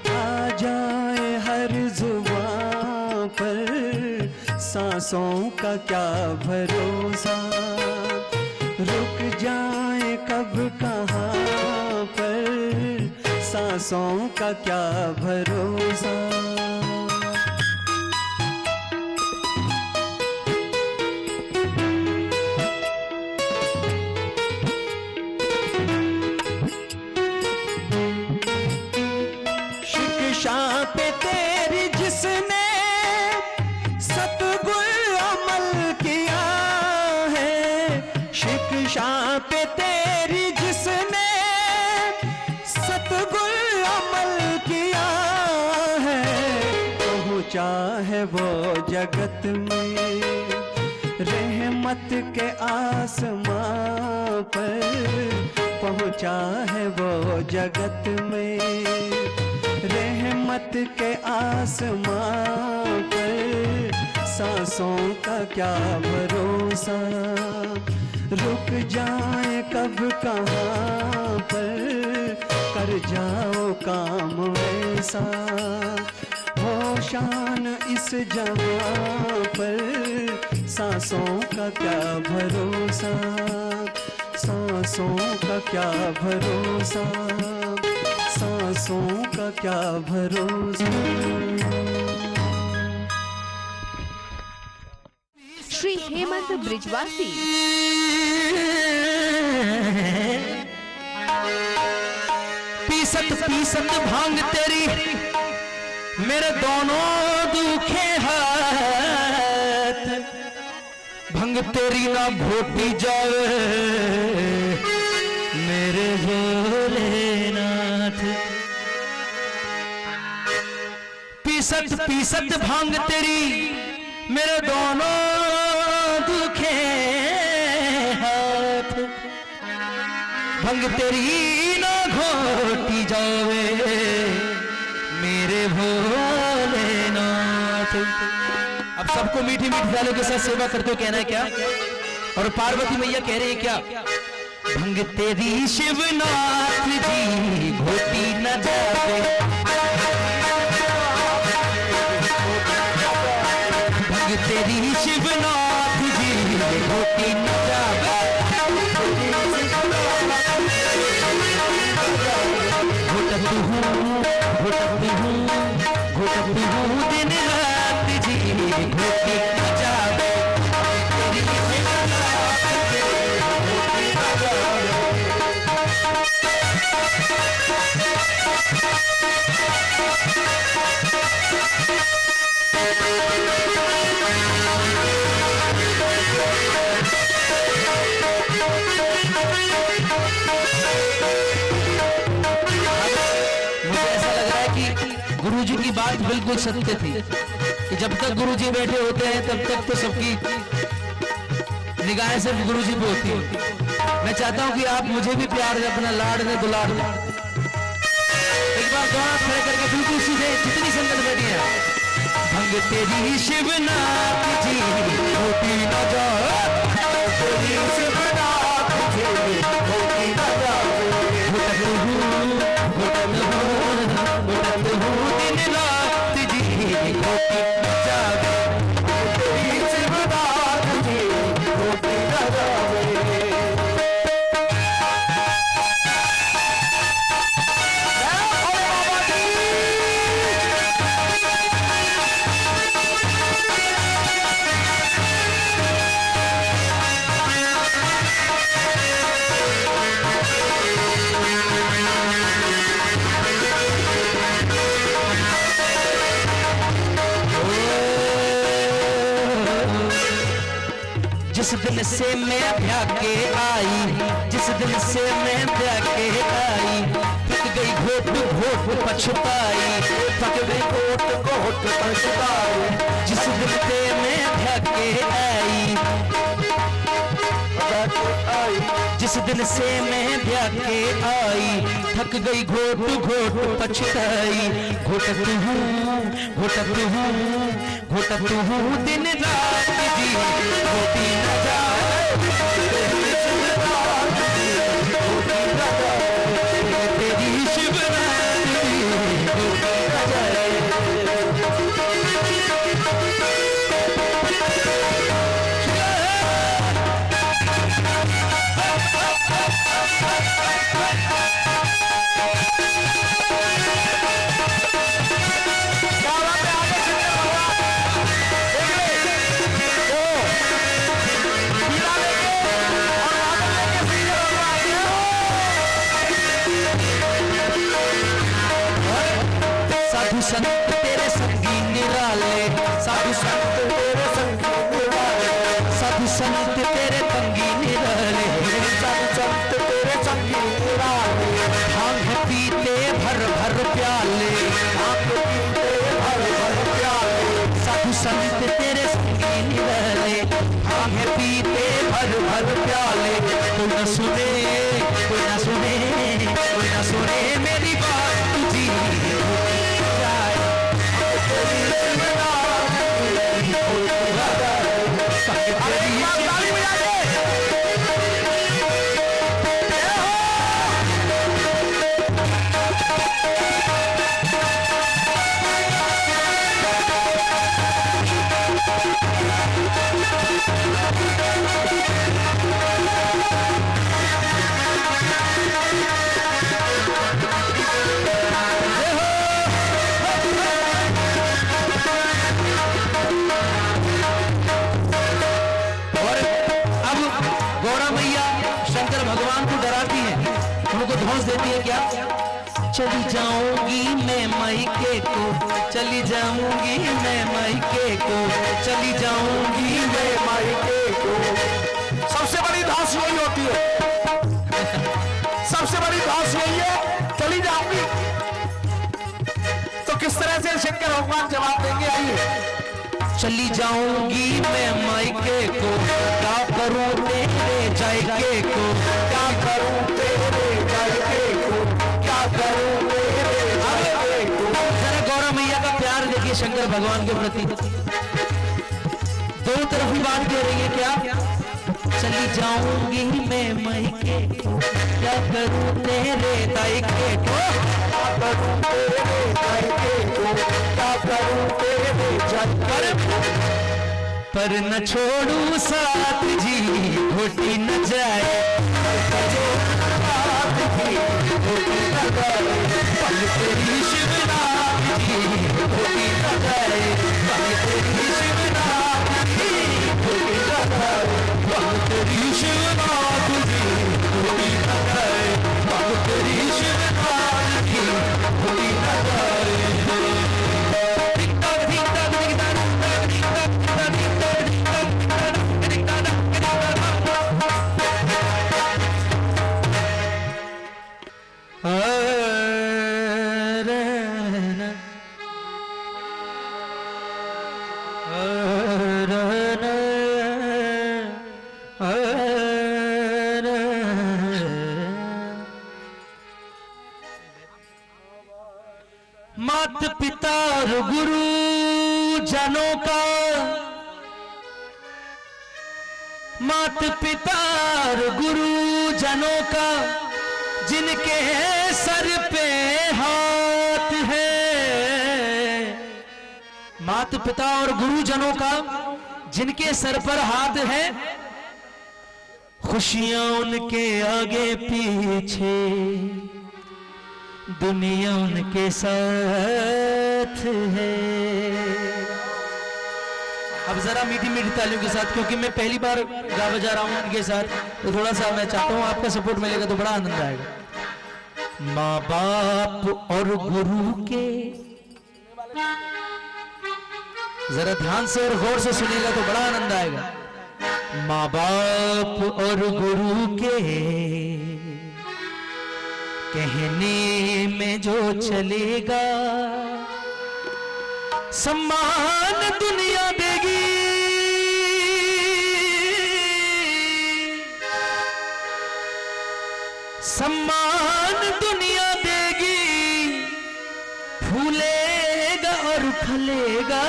आ जाए हर जुबां पर, सांसों का क्या भरोसा, रुक जाए कब कहाँ पर, सांसों का क्या भरोसा। शिक्षा पे तेरी जिसने सतगुर अमल किया है, शिक्षा पे तेरी जिसने सतगुर अमल किया है, पहुंचा है वो जगत में रहमत के आसमां पर, पहुंचा है वो जगत में रहमत के आसमां पर, सांसों का क्या भरोसा, रुक जाए कब कहाँ पर, कर जाओ काम ऐसा हो शान इस जहां पर, सांसों का क्या भरोसा, सांसों का क्या भरोसा, सांसों का क्या भरोसा। श्री हेमंत ब्रिजवासी पीसत पीसत भांग तेरी मेरे दोनों दुखे हाथ, भंग तेरी ना भोटी जावे मेरे भोलेनाथ। पीसत पीसत भांग तेरी मेरे दोनों दुखे हाथ, भंग तेरी ना घोटी जावे मेरे भोलेनाथ। अब सबको मीठी मीठी तालियों के साथ सेवा करते हो कहना है क्या, और पार्वती मैया कह रही है क्या, भंग तेरी शिवनाथ जी घोटी न जावे, भंग तेरी शिवनाथ जी घोटी न जावे, घुटती हूँ दिन रात जी घोटी न जावे, तेरी शिवनाथ जी घोटी न जावे। गुरुजी की बात बिल्कुल सत्य थी कि जब तक गुरुजी बैठे होते हैं तब तक तो सबकी निगाहें सिर्फ गुरुजी पे होती है। मैं चाहता हूं कि आप मुझे भी प्यार दें, अपना लाड दें, दुलार दें। एक बार दोनों खड़े करके बिल्कुल सीधे जितनी संगत बैठी है, भंग तेरी शिवनाथ जी घोटी न जाओ, तेरी शिवनाथ जी घोटी न जाओ, घुटत हूँ दिन रात जी घोटी न जावे, तेरी शिवनाथ जी घोटी न जावे। जिस दिन से मैं ब्याह के आई, जिस दिन से मैं ब्याह के आई, थक गई घोट घोट पछताई, थक गई घोट घोट पछताई। जिस दिन से मैं ब्याह के आई, जिस दिन से मैं ब्याह के आई, थक गई घोट घोट पछताई। घोटत हूँ दिन रात जी, घोटी न जाए तेरी शिवरात्रि, घोटी न जाए। साधु संत तेरे संगी निराले, साधु संत तेरे संगी निराले, साधु संत तेरे संगी निराले, साधु संत तेरे संगी निराले। भांग पीते भर भर प्याले, भांग पीते भर भर प्याले, साधु संत तेरे संगी निराले, भांग पीते भर भर प्याले। कोई न सुने, कोई न सुने, कोई न सुने मेरी बात तुझी ध्वंस देती है क्या? चली जाऊंगी मैं मायके को, चली जाऊंगी मैं मायके को, चली जाऊंगी मैं मायके को। सबसे बड़ी धांस यही होती है, सबसे बड़ी धांस यही है, चली जाऊंगी। तो किस तरह से शंकर भगवान जवाब देंगे, आइए। चली जाऊंगी मैं मायके को, क्या करूं तेरे जायके को, क्या करूं तेरे जायके को, क्या करूं तेरे जायके को। जरा गौरा मैया का प्यार देखिए शंकर भगवान के प्रति, दो तरफ ही बात कह रही है क्या? चली जाऊंगी मैं मायके को, क्या करूं तेरे दायके को, क्या करूं तेरे दायके को, क्या करूं तेरे जायके को। पर न छोड़ू साथ जी, घोटी न जाए, साथ जी घोटी न जाए, पल तेरी शिवनाथ जी घोटी न जाए, पल तेरी शिवनाथ जी घोटी न जाए, पल तेरी शिवनाथ जी घोटी न जाए, पल तेरी शिवनाथ जी घोटी न जाए। मात पिता और गुरु जनों का, मात पिता और गुरु जनों का, जिनके सर पे हाथ है। मात पिता और गुरुजनों का जिनके सर पर हाथ है, खुशियां उनके आगे पीछे, दुनिया उनके साथ है। अब जरा मीठी मीठी तालियों के साथ, क्योंकि मैं पहली बार गा बजा रहा हूं उनके साथ, तो थोड़ा सा मैं चाहता हूं आपका सपोर्ट मिलेगा तो बड़ा आनंद आएगा। माँ बाप और गुरु के, जरा ध्यान से और गौर से सुनेगा तो बड़ा आनंद आएगा। माँ बाप और गुरु के कहने में जो चलेगा, सम्मान दुनिया देगी, सम्मान दुनिया देगी, फूलेगा और फलेगा।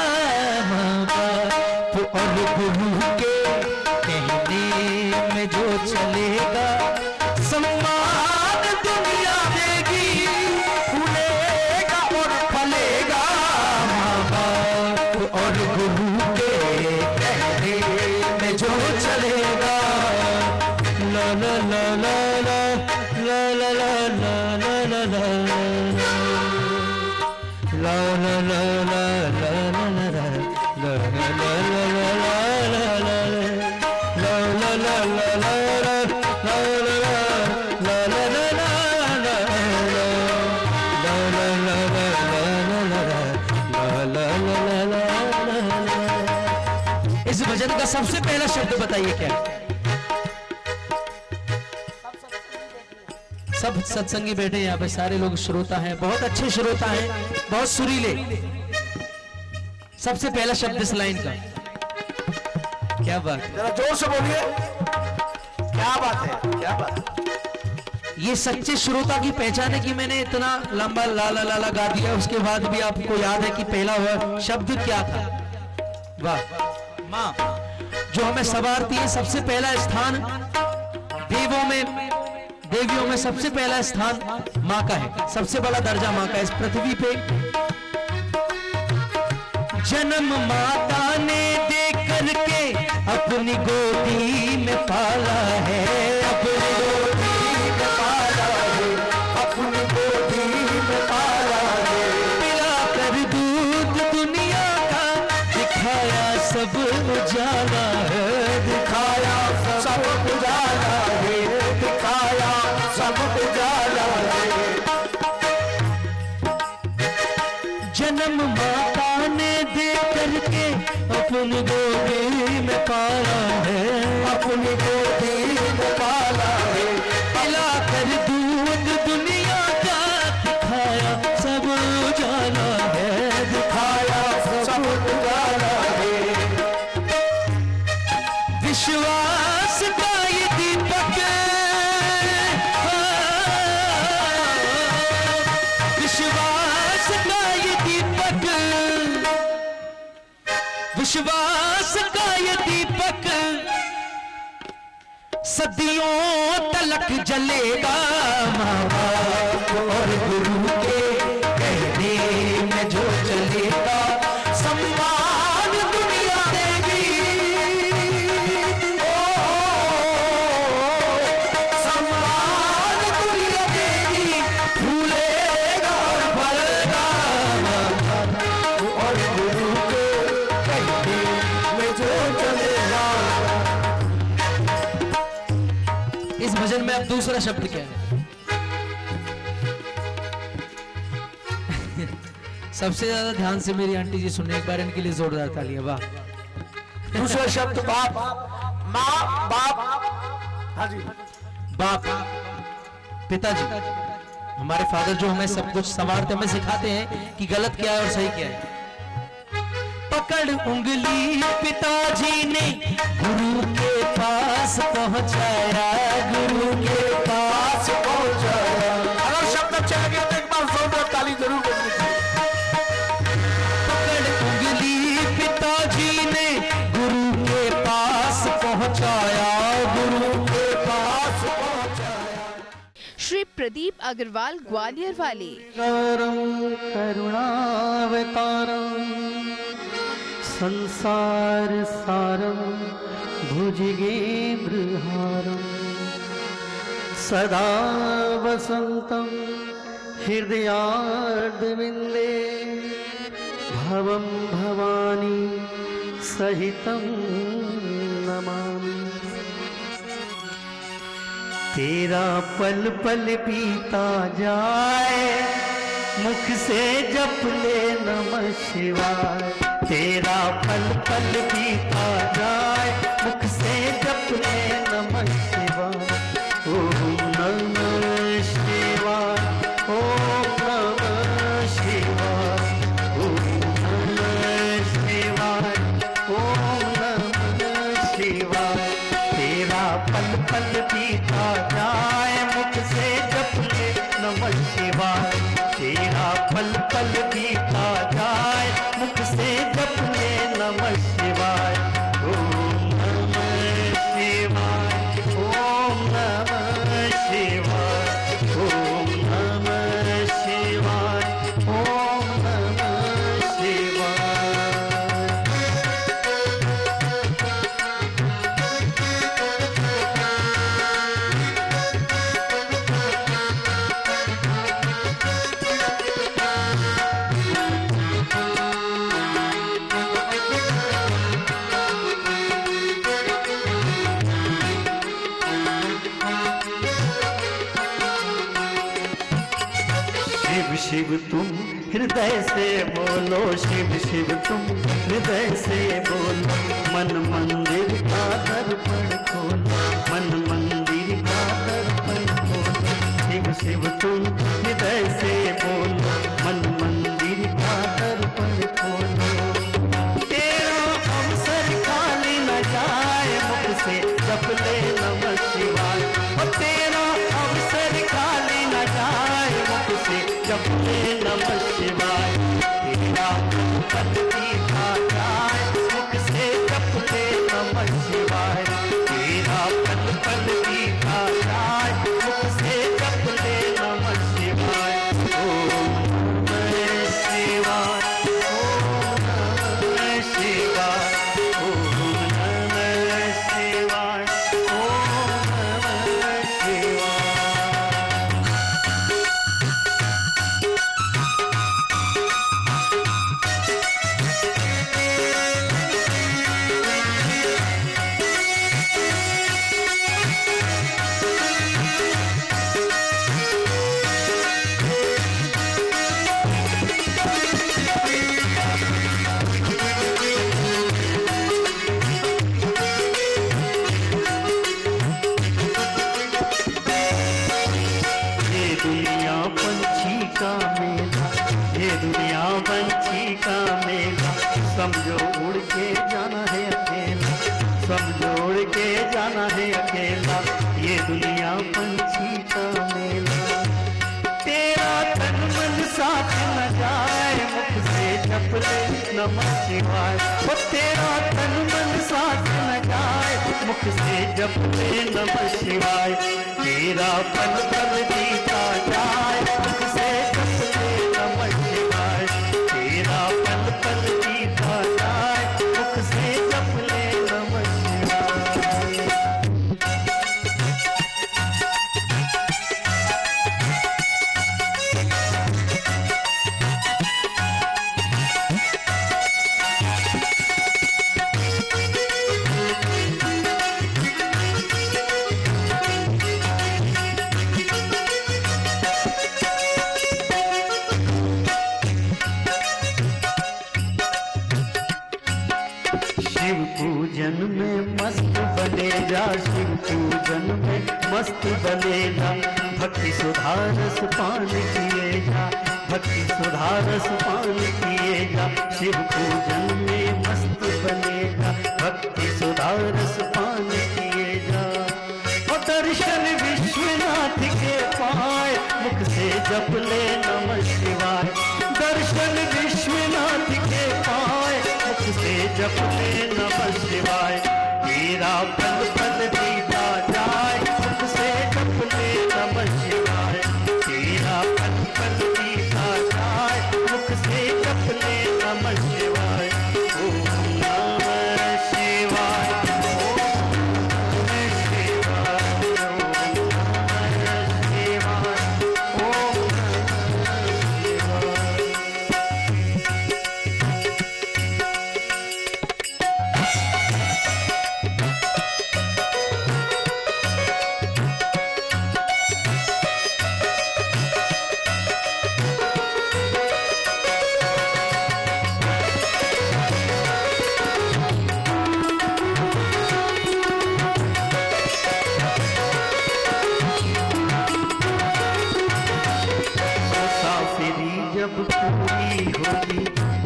माँ बाप और गुरु के कहने में जो चलेगा, सम्मान दुनिया देगी, फूलेगा और फलेगा। माँ बाप और गुरु के कहने में जो चलेगा। ला ला ला ला ला ला ला ला ला ला ला ला ला ला ला ला इस भजन का सबसे पहला शब्द बताइए क्या है? सब सत्संगी बैठे यहाँ पे, सारे लोग श्रोता हैं, बहुत अच्छे श्रोता हैं, बहुत सुरीले। सबसे पहला शब्द इस लाइन का क्या बात है? जरा जोर से बोलिए, क्या बात है, क्या बात है। ये सच्चे श्रोता की पहचान है कि मैंने इतना लंबा लाला लाला गा दिया, उसके बाद भी आपको याद है कि पहला हुआ शब्द क्या था? वाह। माँ जो हमें सवारती है, सबसे पहला स्थान देवियों में सबसे पहला स्थान माँ का है, सबसे बड़ा दर्जा माँ का इस पृथ्वी पे। जन्म माता ने दे करके अपनी गोदी में पाला है, अपनी गोदी में पाला है, अपनी गोदी में पाला है। पिला कर दूध दुनिया का दिखाया सब उजाला है, दिखाया सब उजाला है, दिखाया सब उजाला है। जन्म माता ने दे करके अपनी गोदी में पाला है, अपनी गोदी में पाला है। पिला कर दूध दुनिया का दिखाया सब उजाला है, दिखाया सब उजाला है। विश्वास का ये दीपक, विश्वास का ये दीपक, विश्वास का ये दीपक सदियों तलक जलेगा। माँ बाप और गुरु के कहने में जो चलेगा, सम्मान दुनिया देगी, सम्मान दुनिया देगी, फूलेगा और फलेगा। और गुरु के कहने में जो चलेगा। इस भजन में अब दूसरा शब्द क्या है? सबसे ज्यादा ध्यान से मेरी आंटी जी सुने, एक बार इनके लिए जोरदार तालियां। वाह। दूसरा शब्द बाप, माँ बाप। हाँ जी, बाप, पिताजी, हमारे फादर जो हमें सब कुछ संवारते, हमें सिखाते हैं कि गलत क्या है और सही क्या है। पकड़ उंगली पिताजी ने गुरु के पास पहुंचाया, गुरु के पास पहुंचाया। अगर शब्द अच्छा लगे तो एक बार जोरदार ताली जरूर बजनी। पकड़ उंगली पिताजी ने गुरु के पास पहुंचाया, गुरु के पास पहुंचाया। श्री प्रदीप अग्रवाल ग्वालियर वाले। करुणावतारम संसार सारम भुजगेन्द्रहारम सदा वसंतम हृदयार्धविंदे भवम भवानी सहितं नमामि। तेरा पल पल बीता जाए मुख से जप ले नमः शिवाय, तेरा पल पल बीता जाए, मुख से जप ले नमः शिवाय। ओम नमः शिवाय, ओम नमः शिवाय, ओम नमः शिवाय, ओम नमः शिवाय। तेरा पल पल बीता जाए, मुख से जप ले नमः शिवाय, तेरा पल पल बीता जाए, मुख से जप ले नमः शिवाय। ओम नमः शिवाय, ओम नमः शिवाय, ओम नमः शिवाय, ओम नमः शिवाय। शिव शिव तुम हृदय से बोलो, शिव शिव तुम हृदय से बोलो, मन मंदिर का दर्पण खोलो, मन मंदिर का दर्पण खोलो। शिव शिव तुम हृदय से बोलो, मन मंदिर का दर्पण खोलो। तेरा अवसर खाली न जाए, मुख से जप ले नमः शिवाय। और तेरा अवसर खाली न जाए, मुख से जप ले नमः शिवाय। तेरा पल बीता जाए, मुख से जप ले नमः शिवाय। तेरा पल पल बीता जाए, मुख से जप ले नमः शिवाय। ओम नमः शिवाय, ओम नमः शिवाय, ओम नमः शिवाय, ओम नमः शिवाय। ये दुनिया पंछी का मेला, ये दुनिया पंछी का मेला, समझो उड़ के जाना है अकेला, समझो उड़ के जाना है अकेला। ये दुनिया पंछी का मेला। तेरा तन मन साथ न जाए, मुख से जप ले नमः शिवाय। वो तेरा तन मन साथ न जाए, मुख से जप ले नमः शिवाय। तेरा पल पल बीता जाए, मुख से जप ले नमः शिवाय। तेरा पल पल बीता जाए, मुख से जप ले नमः शिवाय। शिव पूजन में मस्त बने जा, शिव पूजन में मस्त बने जा। भक्ति सुधारस पान किए जा, भक्ति सुधारस पान किए जा। शिव पूजन में मस्त बने जा, भक्ति सुधारस पान किए जा। और दर्शन विश्वनाथ के पाए, मुख से जप ले नमः शिवाय। दर्शन विश्वनाथ के पाए, मुख से जप ले नमः शिवाय। तेरा पल पल बीता जाए, मुख से जप ले नमः शिवाय। तेरा पल पल बीता जाए, मुख से जप ले नमः शिवाय। ओम नमः शिवाय, ओम नमः शिवाय, ओम नमः शिवाय, ओम नमः शिवाय।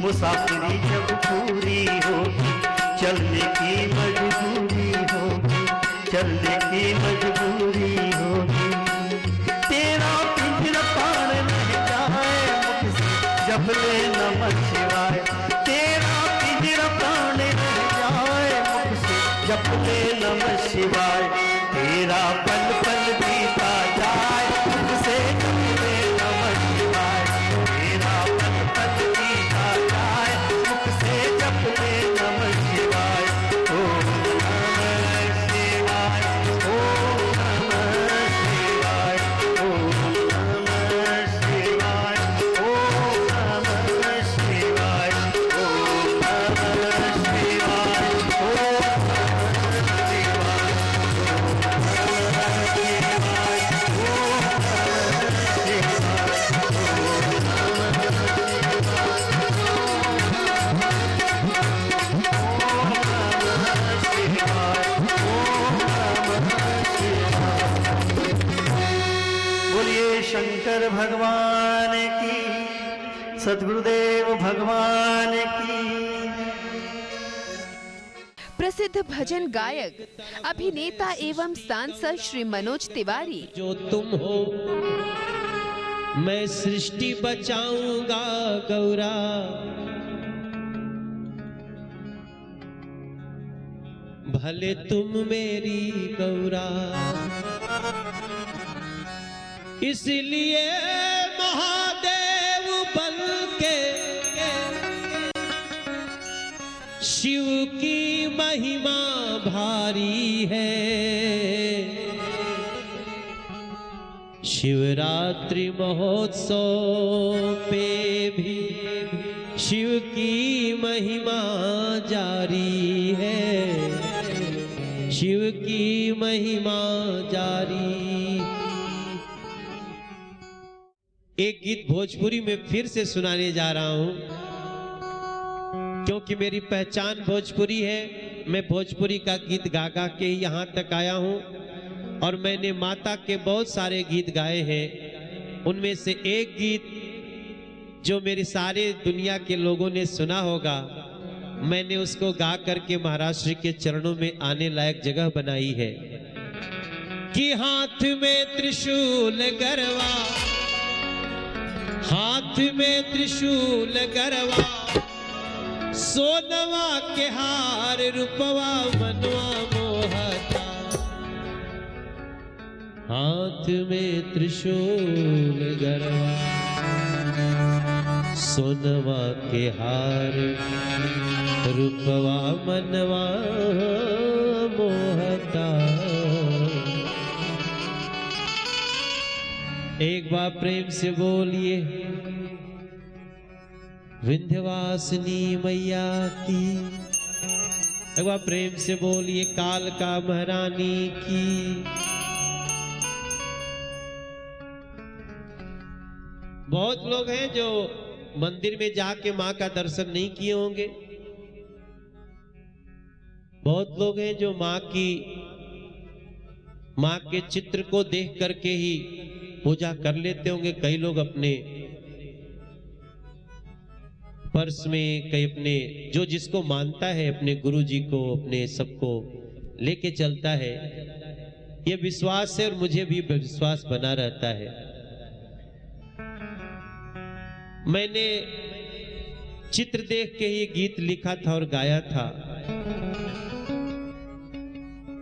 मुसाफिरी जब पूरी होगी, चलने की मजबूरी होगी, चलने की मजबूरी होगी। तेरा पिंजरा पार रह जाए मुझसे जब ले नमः शिवाय, तेरा पिंजरा प्राण रह जाए मुझसे जब ले नमः शिवाय। तेरा पल पल बीता जाए मुझसे जब ले नमः शिवाय, तेरा पल पल बीता जाए मुझसे जब ले नमः शिवाय। ओम नमः शिवाय, ओम नमः शिवाय, ओम नमः शिवाय, ओम नमः शिवाय, ओम नमः शिवाय, ओम बोलिए शंकर भगवान की, सद्गुरुदेव भगवान की। प्रसिद्ध भजन गायक, अभिनेता एवं सांसद श्री मनोज तिवारी जो तुम हो मैं सृष्टि बचाऊंगा गौरा, भले तुम मेरी गौरा। इसलिए महादेव बन के शिव की महिमा भारी है, शिवरात्रि महोत्सव पे भी शिव की महिमा जारी है, शिव की महिमा जारी। एक गीत भोजपुरी में फिर से सुनाने जा रहा हूं, क्योंकि मेरी पहचान भोजपुरी है। मैं भोजपुरी का गीत गा गा के यहाँ तक आया हूँ, और मैंने माता के बहुत सारे गीत गाए हैं। उनमें से एक गीत जो मेरे सारे दुनिया के लोगों ने सुना होगा, मैंने उसको गा करके महाराष्ट्र के चरणों में आने लायक जगह बनाई है कि हाथ में त्रिशूल गरवा, हाथ में त्रिशूल गरवा, सोनवा के हार रूपवा मनवा मोहता। हाथ में त्रिशूल गरवा, सोनवा के हार रूपवा मनवा मोहता। एक बार प्रेम से बोलिए विंध्यवासिनी मैया की। एक बार प्रेम से बोलिए कालका महारानी की। बहुत लोग हैं जो मंदिर में जाके मां का दर्शन नहीं किए होंगे। बहुत लोग हैं जो मां के चित्र को देख करके ही पूजा कर लेते होंगे। कई लोग अपने पर्स में, कई अपने जो जिसको मानता है, अपने गुरुजी को, अपने सबको लेके चलता है। ये विश्वास है और मुझे भी विश्वास बना रहता है। मैंने चित्र देख के ही गीत लिखा था और गाया था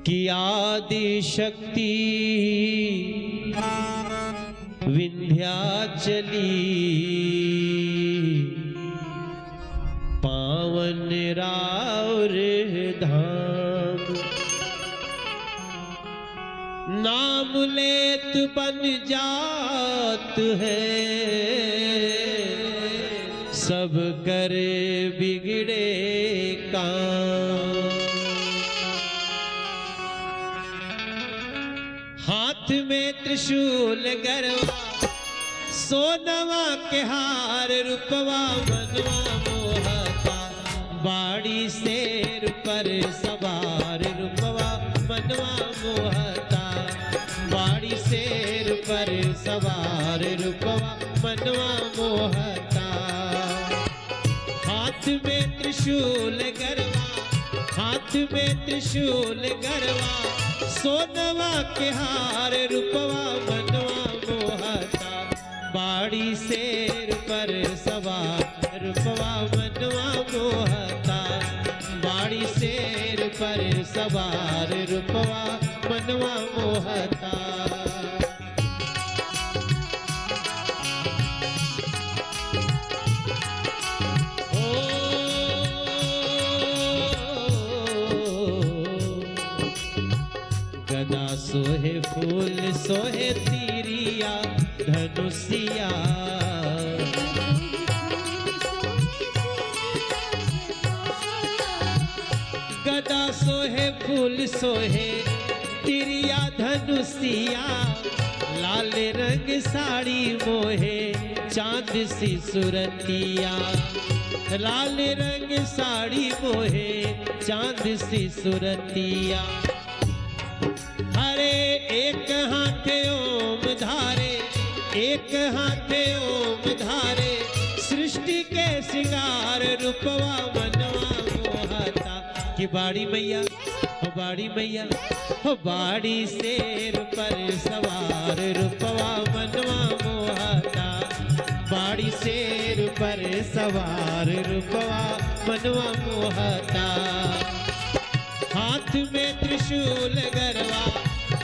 कि आदि शक्ति विंध्याचली पावन राउर धाम, नाम लेत बन जात है सब कर बिगड़े काम। हाथ में त्रिशूल गरवा, सोनवा के हार रूपवा मनवा मोहता। बाड़ी शेर पर सवार रूपवा मनवा मोहता। बाड़ी शेर पर सवार रूपवा मनवा मोहता। हाथ में त्रिशूल गरवा, हाथ में त्रिशूल गरवा, सोनवा के हार रूपवा मनवा मोहता, बाड़ी शेर पर सवार रूपवा मनवा मोहता, बाड़ी शेर पर सवार रूपवा मनवा मोहता। गदा सोहे फूल सोहे तीरिया धनुषिया, गदा सोहे फूल सोहे तीरिया धनुषिया, लाल रंग साड़ी मोहे चांद सी सुरतिया, लाल रंग साड़ी मोहे चांद सी सुरतिया। हरे एक हाथे ओम धारे, एक हाथे ओम धारे, सृष्टि के सिंगार रूपवा मनवा मोहता, कि बाड़ी मैया हो बाड़ी मैया हो, बाड़ी शेर पर सवार रूपवा मनवा मोहता, बाड़ी शेर पर सवार रूपवा मनवा मोहता। हाथ में त्रिशूल गरवा,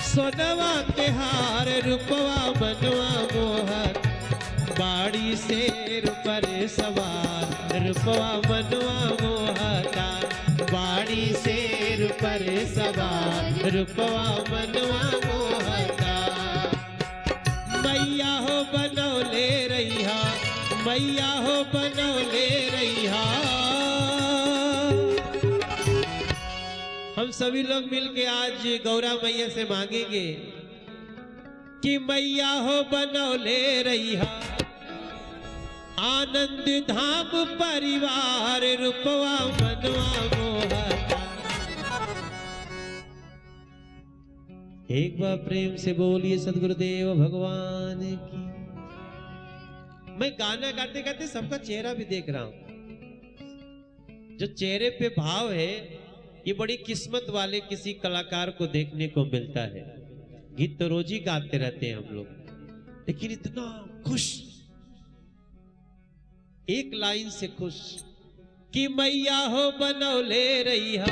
सोनवा के हार रूपवा मनवा मोहत, बाड़ी शेर पर सवार रूपवा मनवा मोहता, बाड़ी शेर पर सवार रूपवा मनवा मोहता। मैया हो बनौले रहिया, मैया हो बनौले रहिया। हम सभी लोग मिलके आज गौरा मैया से मांगेंगे कि मैया हो बनौले रहिया, आनंद धाम परिवार रूपवा मनवा मोहता। एक बार प्रेम से बोलिए सद्गुरुदेव भगवान की। मैं गाना गाते गाते सबका चेहरा भी देख रहा हूं, जो चेहरे पे भाव है ये बड़ी किस्मत वाले किसी कलाकार को देखने को मिलता है। गीत तो रोज ही गाते रहते हैं हम लोग, लेकिन इतना खुश, एक लाइन से खुश कि मैया हो बनौले रहिया,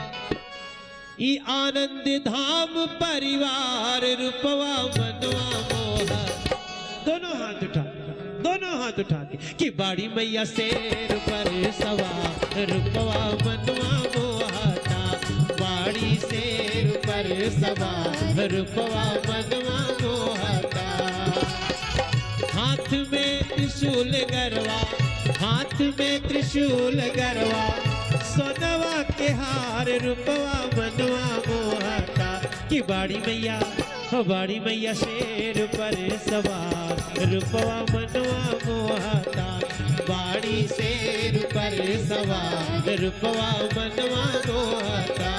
ई आनंद धाम परिवार रूपवा मनवा मोहा। दोनों हाथ उठा, दोनों हाथ उठा के कि बाड़ी मैया शेर पर सवार रूपवा मनवा मोहता, बाड़ी शेर पर सवार रूपवा मनवा मोहता। हाथ में त्रिशूल गरवा, हाथ में त्रिशूल गरवा, सोनवा के हार रूपवा मनवा मोहता, कि बाड़ी मैया हो बाड़ी मैया शेर पर सवार रूपवा मनवा मोहता, बाड़ी शेर पर सवार रूपवा मनवा मोहता।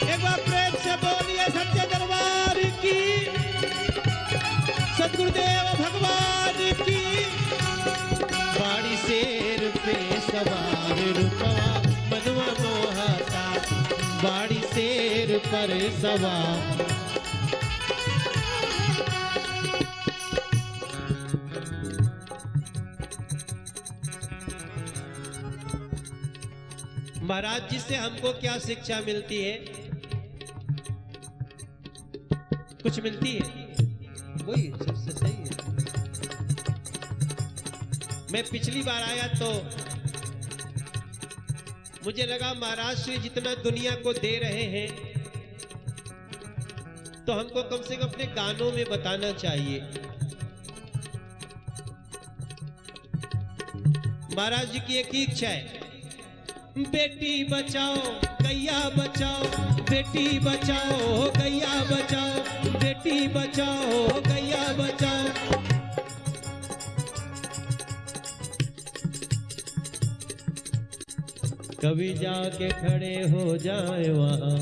एक बार प्रेम से बोलिए सच्चे दरबार की, सद्गुरुदेव भगवान की। बाड़ी शेर पे सवार रूपवा मनवा मोहता, बाड़ी शेर पर सवार। महाराज जी से हमको क्या शिक्षा मिलती है? कुछ मिलती है? वही सबसे सही है। मैं पिछली बार आया तो मुझे लगा महाराज श्री जितना दुनिया को दे रहे हैं तो हमको कम से कम अपने गानों में बताना चाहिए। महाराज जी की एक ही इच्छा है, बेटी बचाओ गैया बचाओ, बेटी बचाओ गैया बचाओ, बेटी बचाओ गैया बचाओ। कभी जाके खड़े हो जाए वहां,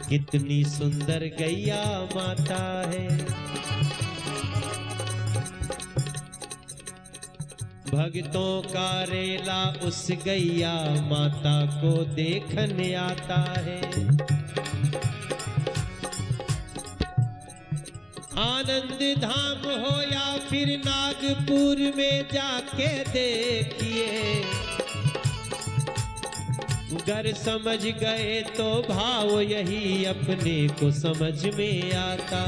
कितनी सुंदर गैया माता है। भक्तों का रेला उस गैया माता को देखने आता है। आनंद धाम हो या फिर नागपुर में जाके देखिए, गर समझ गए तो भाव यही अपने को समझ में आता।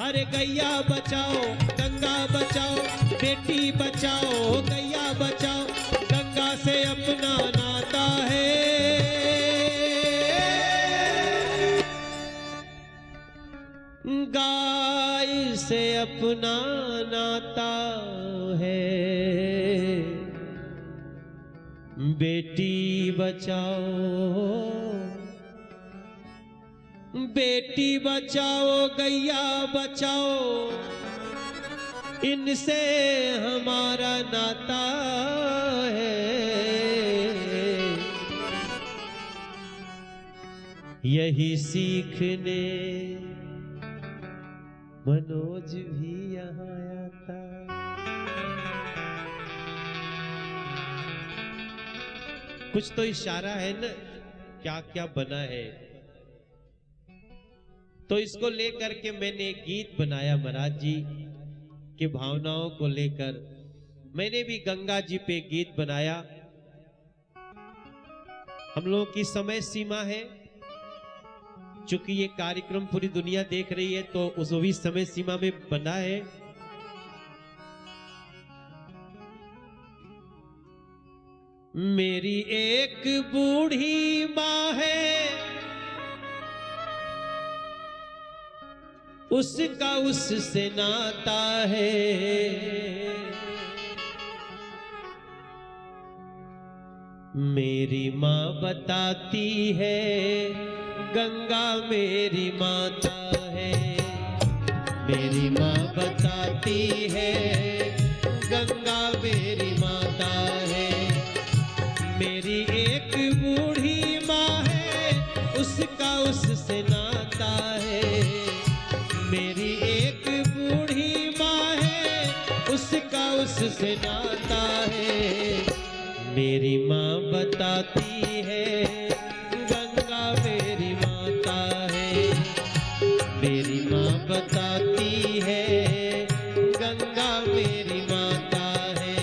अरे गैया बचाओ गंगा बचाओ, बेटी बचाओ गैया बचाओ, गंगा से अपना नाता है। गाय से अपना नाता है। बेटी बचाओ, बेटी बचाओ गैया बचाओ, इनसे हमारा नाता है। यही सीखने मनोज भी यहाँ आया था। कुछ तो इशारा है ना, क्या क्या बना है। तो इसको लेकर के मैंने एक गीत बनाया महाराज जी की भावनाओं को लेकर। मैंने भी गंगा जी पे गीत बनाया। हम लोगों की समय सीमा है, चूंकि ये कार्यक्रम पूरी दुनिया देख रही है तो उस भी समय सीमा में बना है। मेरी एक बूढ़ी माँ है, उसका उससे नाता है। मेरी माँ बताती है गंगा मेरी माता है। मेरी माँ बताती है गंगा मेरी माता है। मेरी एक बूढ़ी माँ है, उसका उससे नाता है। मेरी एक बूढ़ी माँ है, उसका उससे नाता है। मेरी माँ बताती है गंगा मेरी माता है। मेरी माँ बताती है गंगा मेरी माता है।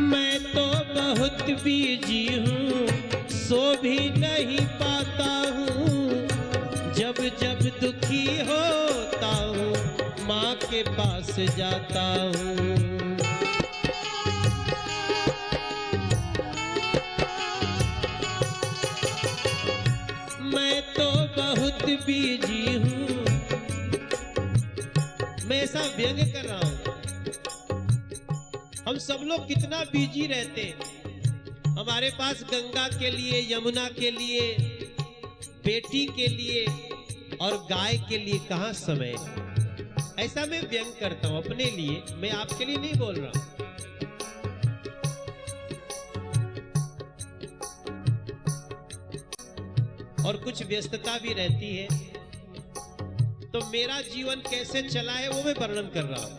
मैं तो बहुत बीजी हूँ, सो भी नहीं पाता हूँ। जब जब दुखी होता हूँ, माँ के पास जाता हूँ। मैं तो बहुत बीजी हूँ, मैं ऐसा व्यंग कर रहा हूँ। हम सब लोग कितना बिजी रहते हैं। हमारे पास गंगा के लिए, यमुना के लिए, बेटी के लिए और गाय के लिए कहाँ समय है। ऐसा मैं व्यंग करता हूँ अपने लिए, मैं आपके लिए नहीं बोल रहा हूँ। और कुछ व्यस्तता भी रहती है, तो मेरा जीवन कैसे चला है वो मैं वर्णन कर रहा हूँ।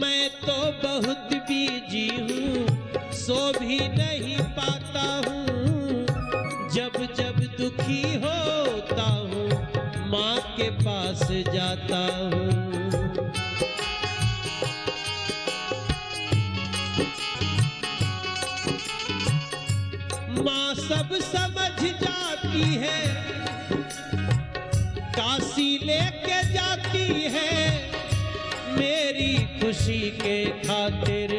मैं तो बहुत बिजी हूँ, सो भी नहीं पाता हूँ। जब जब दुखी होता हूँ, माँ के पास जाता हूँ। माँ सब समझ जाती है, काशी लेके जाती है। मेरी खुशी के खातिर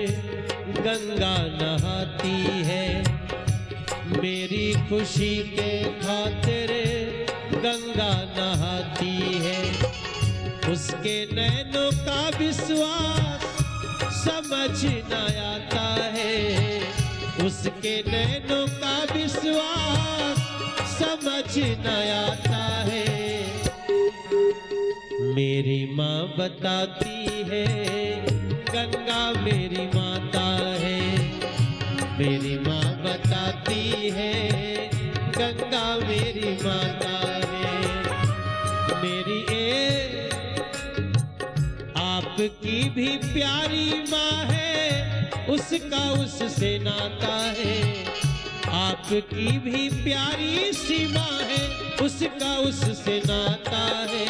गंगा नहाती है। मेरी खुशी के खातिर गंगा नहाती है। उसके नैनों का विश्वास समझ न आता है, उसके नैनों का विश्वास समझ न आता है। मेरी माँ बताती है गंगा मेरी माता है, मेरी माँ बताती है गंगा मेरी माता है। मेरी आपकी भी प्यारी माँ है, उसका उससे नाता है। आपकी भी प्यारी सी माँ है, उसका उससे नाता है।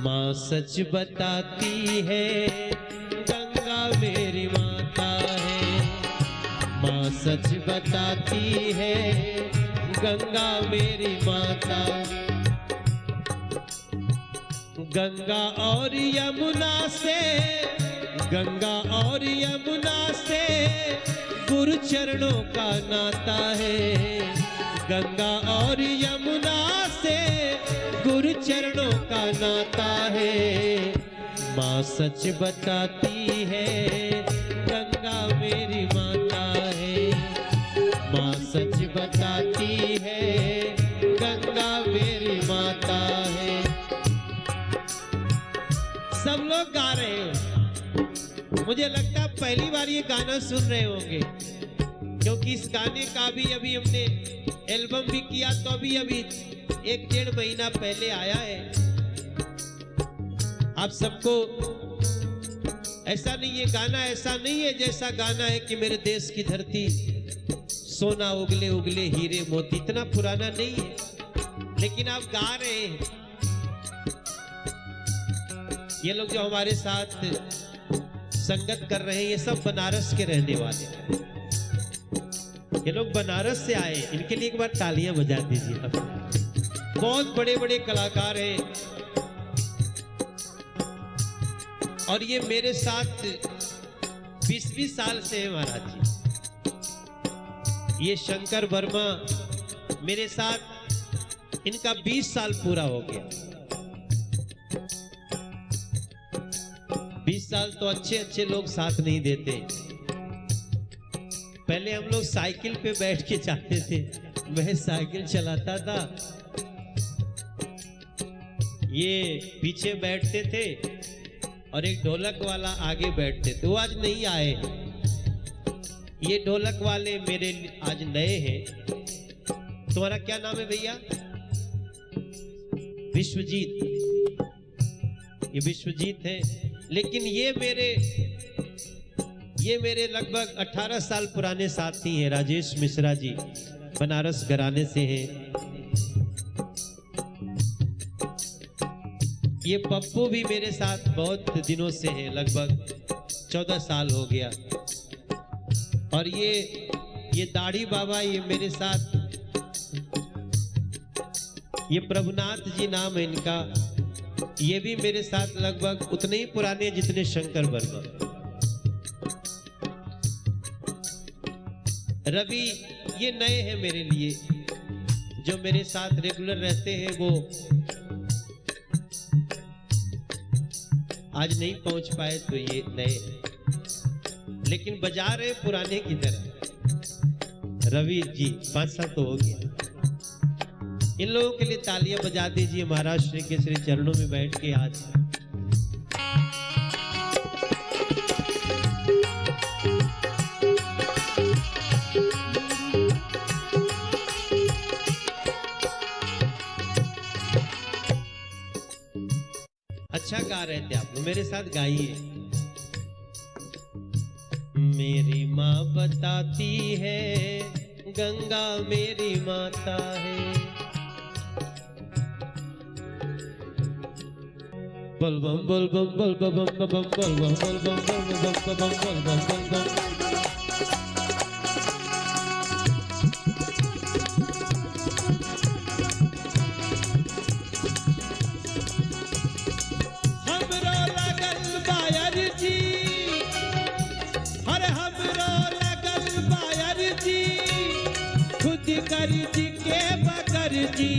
माँ सच बताती है गंगा मेरी माता है, माँ सच बताती है गंगा मेरी माता। गंगा और यमुना से, गंगा और यमुना से गुरु चरणों का नाता है। गंगा और यमुना से गुरु चरणों का नाता है। माँ सच बताती है गंगा मेरी माता है, माँ सच बताती है गंगा मेरी माता है। सब लोग गा रहे हो, मुझे लगता है पहली बार ये गाना सुन रहे होंगे, क्योंकि इस गाने का भी अभी हमने एल्बम भी किया, तो अभी 1-1.5 महीना पहले आया है। आप सबको ऐसा नहीं है, गाना ऐसा नहीं है जैसा गाना है कि मेरे देश की धरती सोना उगले उगले हीरे मोती, इतना पुराना नहीं है, लेकिन आप गा रहे हैं। ये लोग जो हमारे साथ संगत कर रहे हैं, ये सब बनारस के रहने वाले हैं। ये लोग बनारस से आए, इनके लिए एक बार तालियां बजा दीजिए। बहुत बड़े बड़े कलाकार हैं और ये मेरे साथ 20-20 साल से है महाराज जी। ये शंकर वर्मा मेरे साथ, इनका 20 साल पूरा हो गया। 20 साल तो अच्छे अच्छे लोग साथ नहीं देते। पहले हम लोग साइकिल पे बैठ के जाते थे, मैं साइकिल चलाता था, ये पीछे बैठते थे और एक ढोलक वाला आगे बैठते थे। वो आज नहीं आए, ये ढोलक वाले मेरे आज नए हैं। तुम्हारा क्या नाम है भैया? विश्वजीत। ये विश्वजीत है, लेकिन ये मेरे लगभग 18 साल पुराने साथी हैं। राजेश मिश्रा जी बनारस घराने से हैं। ये पप्पू भी मेरे साथ बहुत दिनों से है, लगभग 14 साल हो गया। और ये दाढ़ी बाबा, ये मेरे साथ, ये प्रभुनाथ जी नाम है इनका, ये भी मेरे साथ लगभग उतने ही पुराने जितने शंकर वर्मा। रवि ये नए हैं मेरे लिए, जो मेरे साथ रेगुलर रहते हैं, वो आज नहीं पहुंच पाए, तो ये नए हैं, लेकिन बजा रहे पुराने की तरह। रवि जी 5 साल तो हो गया। इन लोगों के लिए तालियां बजा दीजिए महाराष्ट्र के श्री चरणों में बैठ के। आज अच्छा गा रहे थे आप लोग, मेरे साथ गाइए। मेरी माँ बताती है गंगा मेरी माता है। बल बम बल बम बल बम बल बम बल बम बल बम बल बम बल बम। हमरो लगल बायर जी, हर हमरो लगल बायर जी, खुद कर जी के बकर जी।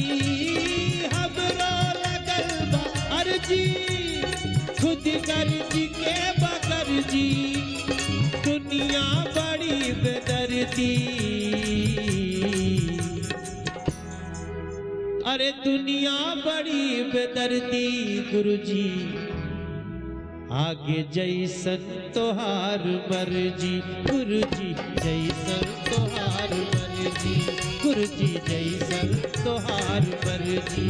हमरो लगल बायर जी, खुद कर जी के जी दुनिया बड़ी बेदर्दी, अरे दुनिया बड़ी बेदर्दी गुरुजी, आगे जैसन तोहार मर्जी, गुरुजी जैसन तोहार मर्जी, गुरुजी जैसन तोहार मर्जी।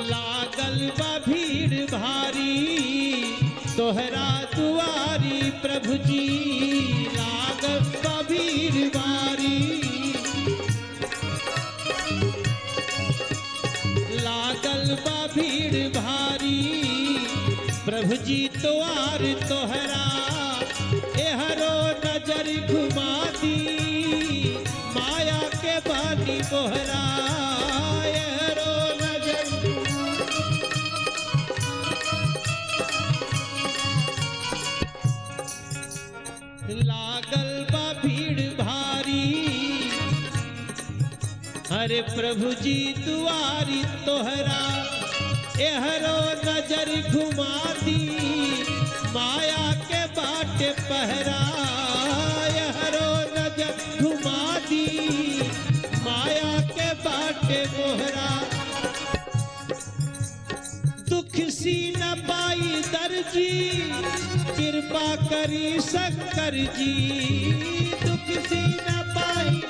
लागल बा भीड़ भारी तोहरा दुआरी प्रभु जी, लागल बा भीड़ भारी, लागल बा भीड़ भारी प्रभु जी द्वार तोहरा, एहरो नजर घुमा दी माया के बानी बोहरा, एहरो नजर लागल बा भीड़ भारी, अरे प्रभु जी दुआरी तोहरा, एहरो नजर घुमा दी माया के बाटे पहरा, एहरो नजर घुमा दी माया के बाटे मोहरा। दुख सी न पाई दर्जी कृपा करी शंकर जी, दुख सी न पाई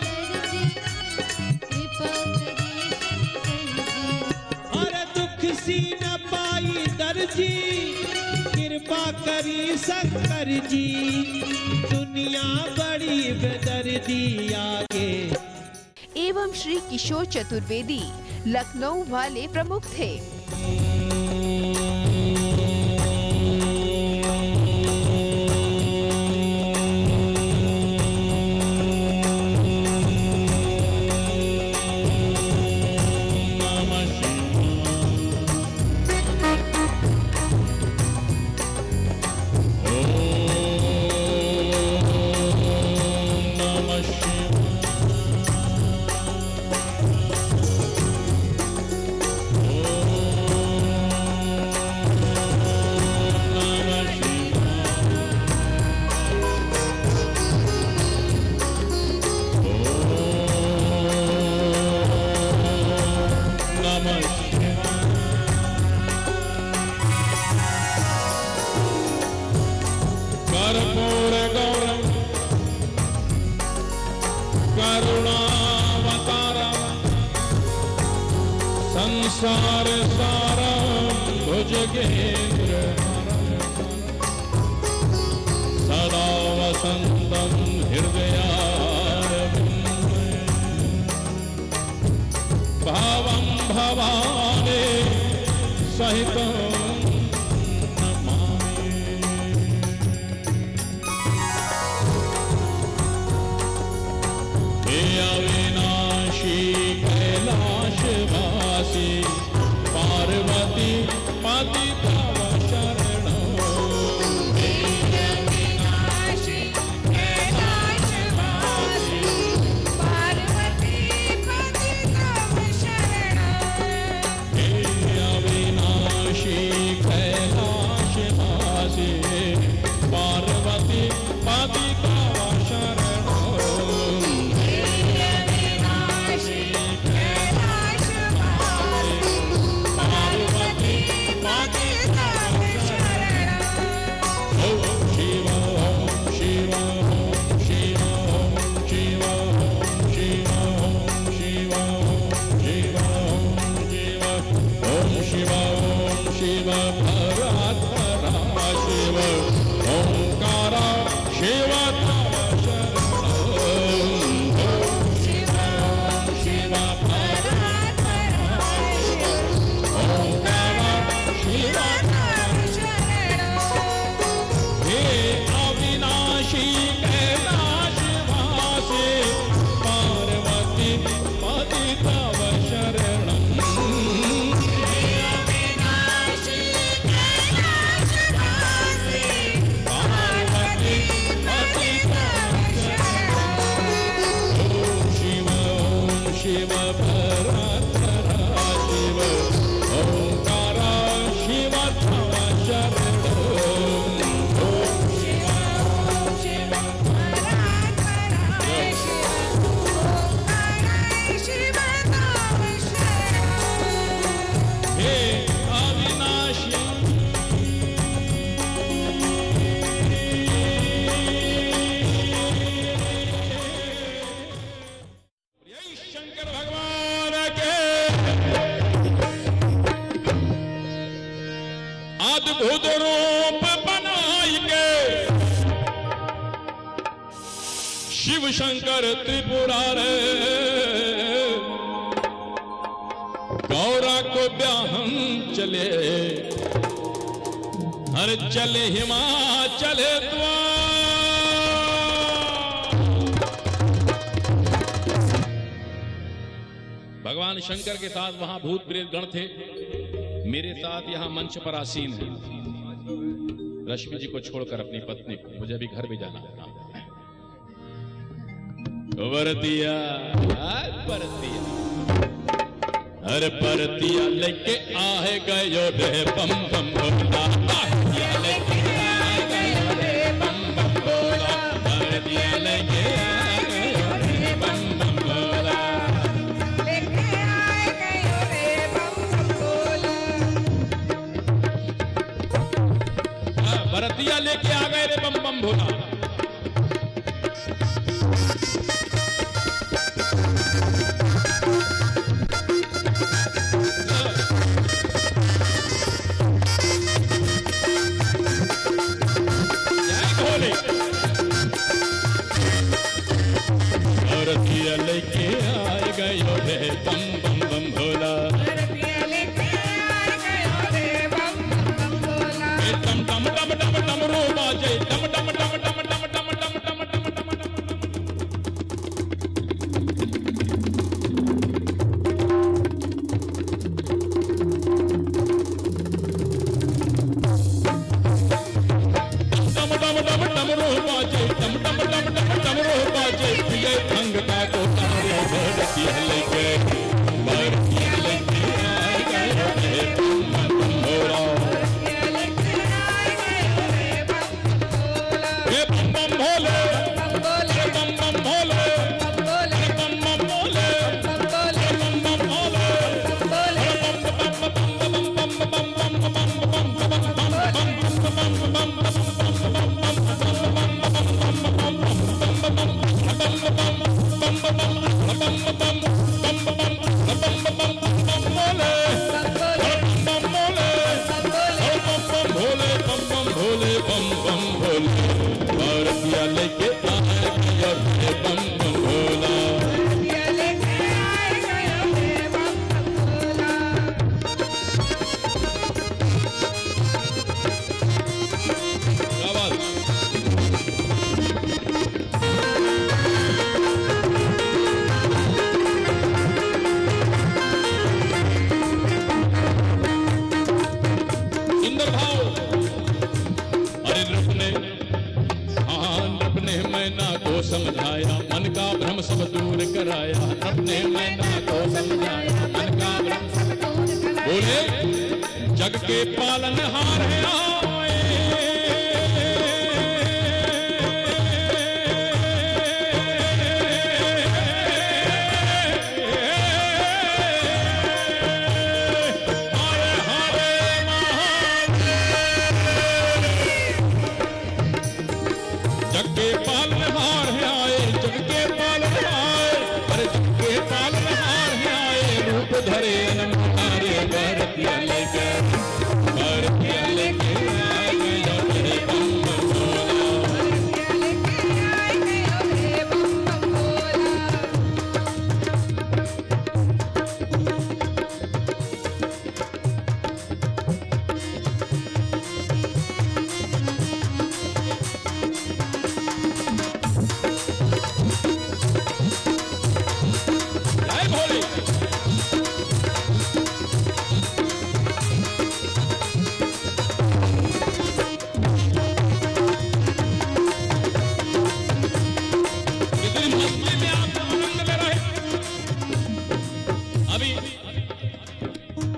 सी न पाई दर्जी कृपा करी शंकर जी, दुनिया बड़ी बेदर्दी आगे। एवं श्री किशोर चतुर्वेदी लखनऊ वाले प्रमुख थे। संसार सारं भुजगेन्द्र सदा वसन्तं हृदयारविन्दे, भावं भवानी सहितं नमामि। हे अविनाशी कैलाशवासी पार्वती पति तव शरणं, हे अविनाशी कैलाशवासी पार्वती पति तव शरणं, हे अविनाशी कैलाशवासी पार्वती पति तव शरणं, हे अविनाशी शिव ओंकारा शिव तव शरणं। शंकर त्रिपुरारे गौरा को ब्याहम चले हर चले हिमाचल भगवान शंकर के साथ वहां भूत प्रेत गण थे, मेरे साथ यहां मंच पर आसीन है। रश्मि जी को छोड़कर अपनी पत्नी को, मुझे अभी घर भी जाना है। परतिया अरे परतिया लेके आए गयो रे बम बम भोला, परतिया लेके आए गयो रे बम बम भोला, परतिया लेके आए गयो रे बम बम भोला, लेके आए गयो रे बम बम भोला। परतिया लेके आ गए रे बम बम भोला। लेके आए गयो रे बम बम बम भोला, लेके आए गयो रे बम बम भोला। टम टम टम टम टम रो बाजे, टम टम टम टम टम टम टम टम टम टम समझाया, मन का भ्रम सब दूर कराया, अपने मैना को समझाया, मन का भ्रम सब दूर कराया। बोले जग के पालनहार है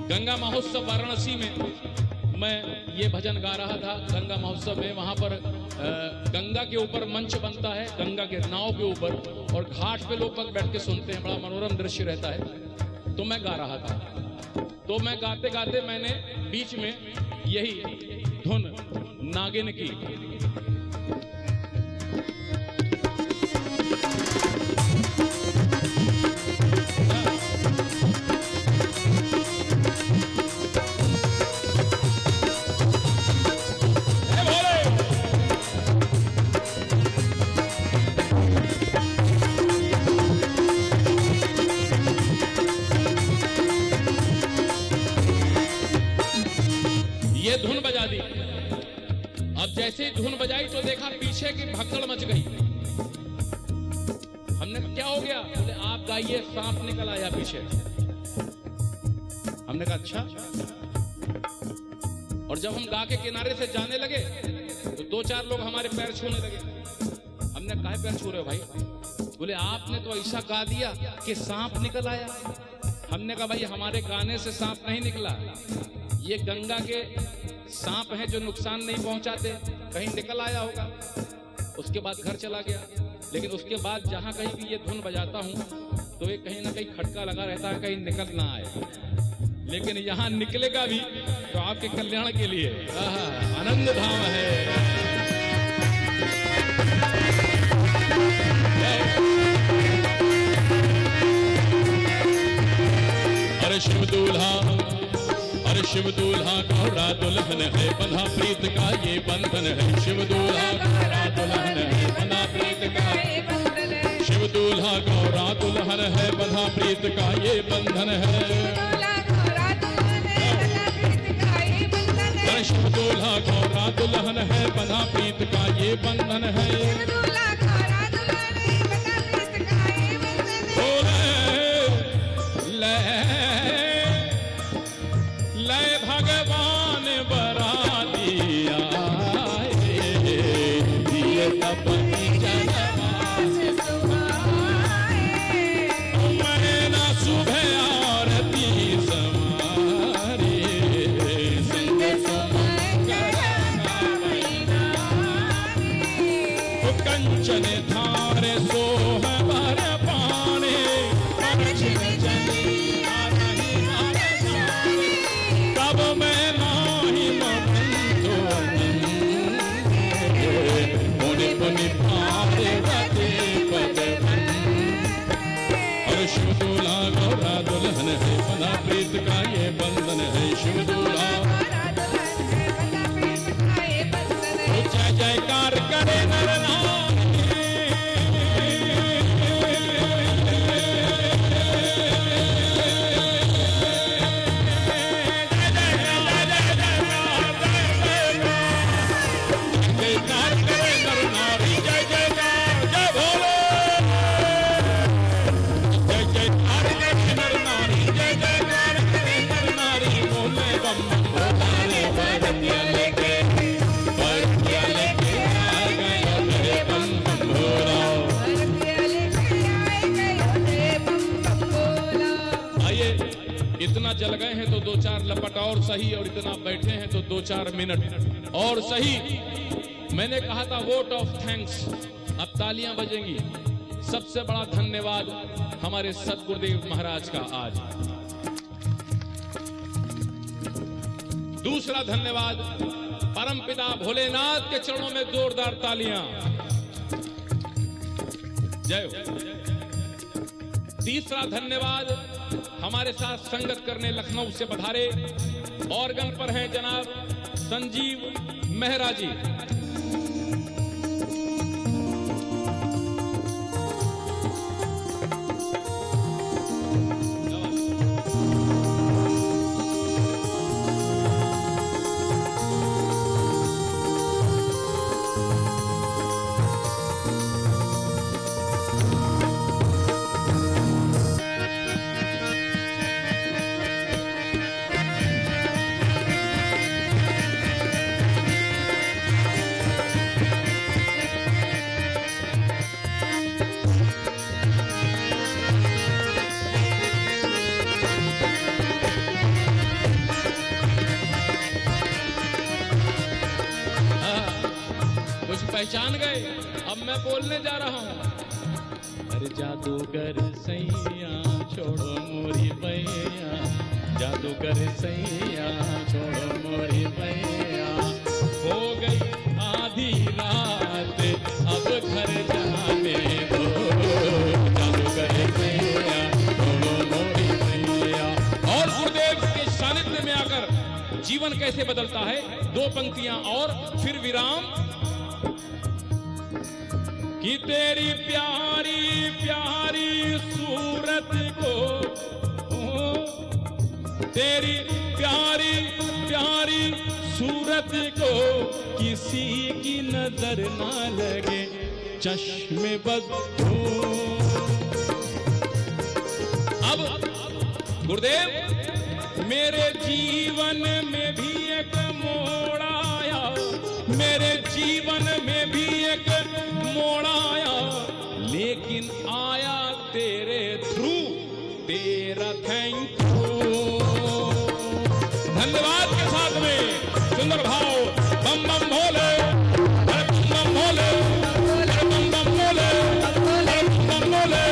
गंगा महोत्सव वाराणसी में मैं ये भजन गा रहा था। गंगा महोत्सव में वहां पर गंगा के ऊपर मंच बनता है, गंगा के नाव के ऊपर, और घाट पे लोग बैठ के सुनते हैं, बड़ा मनोरम दृश्य रहता है। तो मैं गा रहा था, तो मैं गाते गाते मैंने बीच में यही धुन नागिन की ये धुन बजा दी। अब जैसे ही धुन बजाई तो देखा पीछे की भगदड़ मच गई। हमने कहा क्या हो गया? बोले आप गाइए, सांप निकल आया पीछे। हमने कहा अच्छा। और जब हम गा के किनारे से जाने लगे तो 2-4 लोग हमारे पैर छूने लगे। हमने कहा पैर छू रहे हो भाई? बोले आपने तो ऐसा गा दिया कि सांप निकल आया। हमने कहा भाई हमारे गाने से सांप नहीं निकला, ये गंगा के सांप हैं जो नुकसान नहीं पहुंचाते, कहीं निकल आया होगा। उसके बाद घर चला गया। लेकिन उसके बाद जहां कहीं भी ये धुन बजाता हूं तो ये कहीं ना कहीं खटका लगा रहता है, कहीं निकल ना आए। लेकिन यहाँ निकलेगा भी तो आपके कल्याण के लिए। आनंद धाम है। अरे शिव दूल्हा, अरे शिव दूल्हा गौरा दुल्हन है, बंधा प्रीत का ये बंधन है। शिव दूल्हा गौरा दुल्हन है, बंधा प्रीत का ये बंधन है। शिव दूल्हा गौरा दुल्हन है, बंधा प्रीत का ये बंधन है। शिव दूल्हा गौरा दुल्हन है, बंधा प्रीत का ये बंधन है। लय भगवान बरातिया दिए तपति जनवास मैना सुबह आरती समारे संग कंचन धारे सोह बर पाने तब मैं नाही मंतो मुनि मुनि पार्वती पद। और शिव दूल्हा गौरा दुल्हन है, बंधा प्रीत का ये बंधन है। शिव दूल्हा जय जयकार करे नर इतना जल गए हैं तो 2-4 लपट और सही, और इतना बैठे हैं तो 2-4 मिनट और सही। मैंने कहा था वोट ऑफ थैंक्स, अब तालियां बजेंगी। सबसे बड़ा धन्यवाद हमारे सतगुरुदेव महाराज का आज। दूसरा धन्यवाद परमपिता भोलेनाथ के चरणों में जोरदार तालियां। जय हो। तीसरा धन्यवाद हमारे साथ संगत करने लखनऊ से पधारे ऑर्गन पर हैं जनाब संजीव मेहरा जी। पहचान गए? अब मैं बोलने जा रहा हूं। अरे जादूगर सैया छोड़ो मोरी बैया, जादूगर सैया छोड़ो मोरी बैया। हो गई आधी रात अब घर जाने दो, जादूगर सैया छोड़ो मोरी बैया। और गुरुदेव के सानिध्य में आकर जीवन कैसे बदलता है। 2 पंक्तियां और फिर विराम। कि तेरी प्यारी प्यारी सूरत को तेरी प्यारी प्यारी सूरत को किसी की नजर ना लगे, चश्मे बद्दू। अब गुरुदेव मेरे जीवन में भी एक मोड़ आया, मेरे जीवन में भी एक मोड़ आया, लेकिन आया तेरे थ्रू, तेरा थैंक यू। धन्यवाद के साथ में सुंदर भाव, बम बम भोले, अरे बम बम भोले, अरे बम बम भोले, अरे बम बम भोले,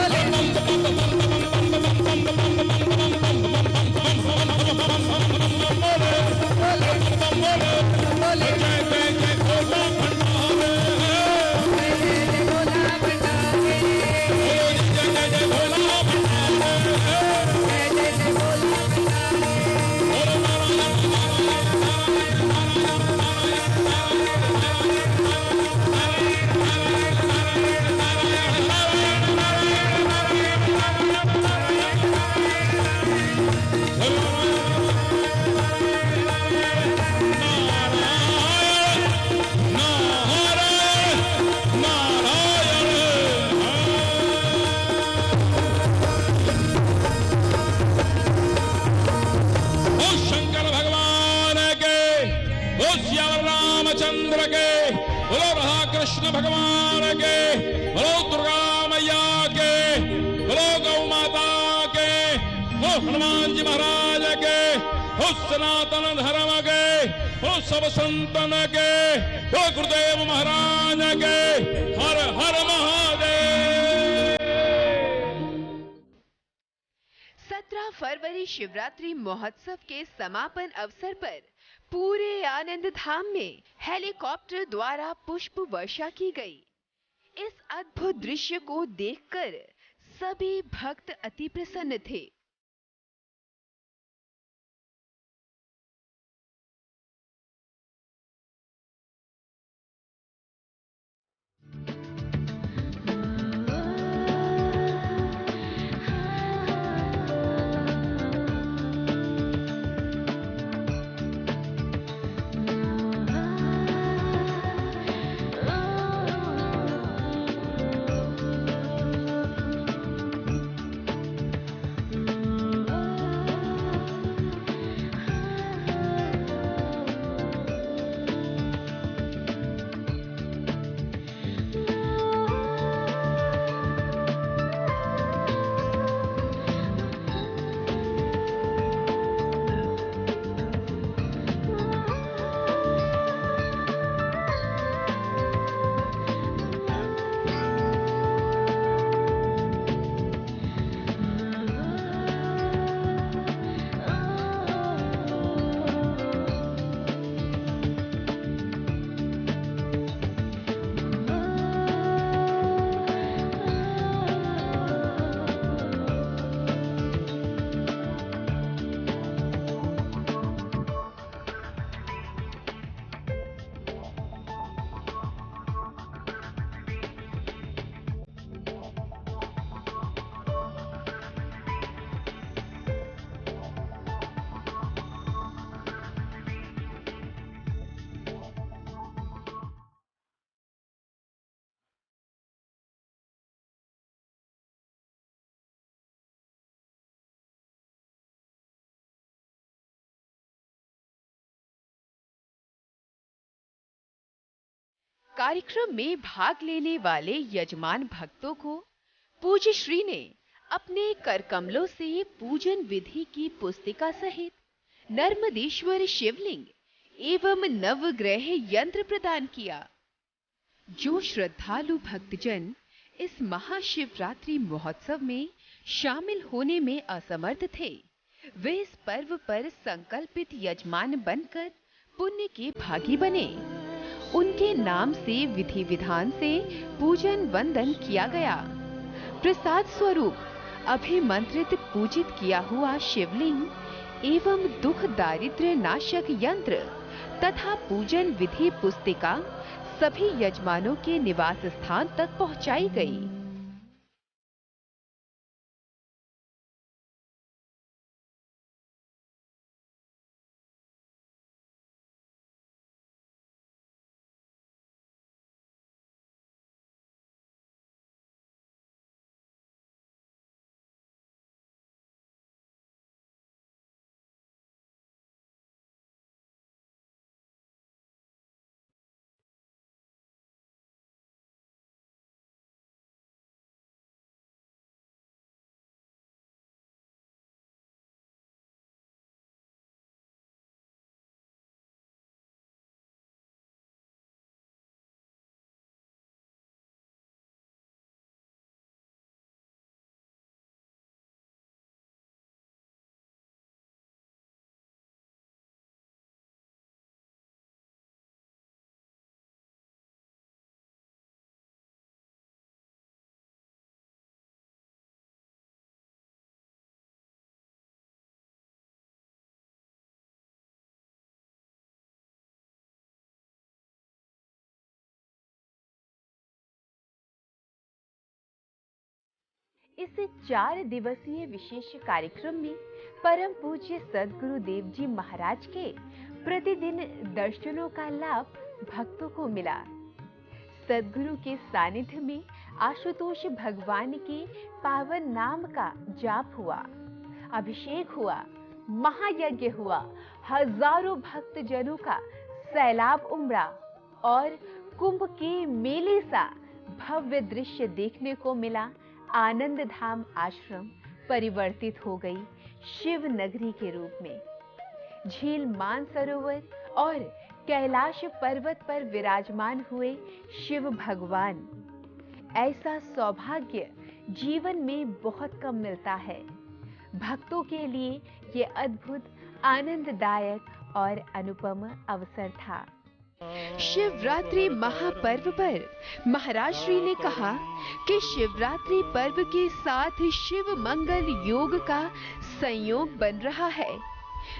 अरे बम बम बम बम बम बम बम बम बम बम बम बम बम बम भोले, जय जय जय भोला भंडारे, जय भोला भंडारे, जय जय जय भोला भंडारे, जय जय भोला चंद्र के, बोलो राधा कृष्ण भगवान के, बोलो दुर्गा मैया के, बोलो गौ माता के, बोलो हनुमान जी महाराज के, बोलो सनातन धर्म के, बोलो सब संतन के, बोलो गुरुदेव महाराज के, हर हर महादेव। 17 फरवरी शिवरात्रि महोत्सव के समापन अवसर पर पूरे आनंद धाम में हेलीकॉप्टर द्वारा पुष्प वर्षा की गई। इस अद्भुत दृश्य को देखकर सभी भक्त अति प्रसन्न थे। कार्यक्रम में भाग लेने वाले यजमान भक्तों को पूज्य श्री ने अपने कर कमलों से पूजन विधि की पुस्तिका सहित नर्मदेश्वर शिवलिंग एवं नवग्रह यंत्र प्रदान किया। जो श्रद्धालु भक्तजन इस महाशिवरात्रि महोत्सव में शामिल होने में असमर्थ थे, वे इस पर्व पर संकल्पित यजमान बनकर पुण्य के भागी बने। उनके नाम से विधि विधान से पूजन वंदन किया गया। प्रसाद स्वरूप अभिमंत्रित पूजित किया हुआ शिवलिंग एवं दुख दारिद्र्य नाशक यंत्र तथा पूजन विधि पुस्तिका सभी यजमानों के निवास स्थान तक पहुंचाई गई। इस 4 दिवसीय विशेष कार्यक्रम में परम पूज्य सद्गुरु देव जी महाराज के प्रतिदिन दर्शनों का लाभ भक्तों को मिला। सद्गुरु के सानिध्य में आशुतोष भगवान के पावन नाम का जाप हुआ, अभिषेक हुआ, महायज्ञ हुआ, हजारों भक्त जनों का सैलाब उमड़ा और कुंभ के मेले सा भव्य दृश्य देखने को मिला। आनंद धाम आश्रम परिवर्तित हो गई शिव नगरी के रूप में। झील मानसरोवर और कैलाश पर्वत पर विराजमान हुए शिव भगवान। ऐसा सौभाग्य जीवन में बहुत कम मिलता है। भक्तों के लिए ये अद्भुत, आनंददायक और अनुपम अवसर था। शिवरात्रि महापर्व पर महाराज श्री ने कहा कि शिवरात्रि पर्व के साथ शिव मंगल योग का संयोग बन रहा है,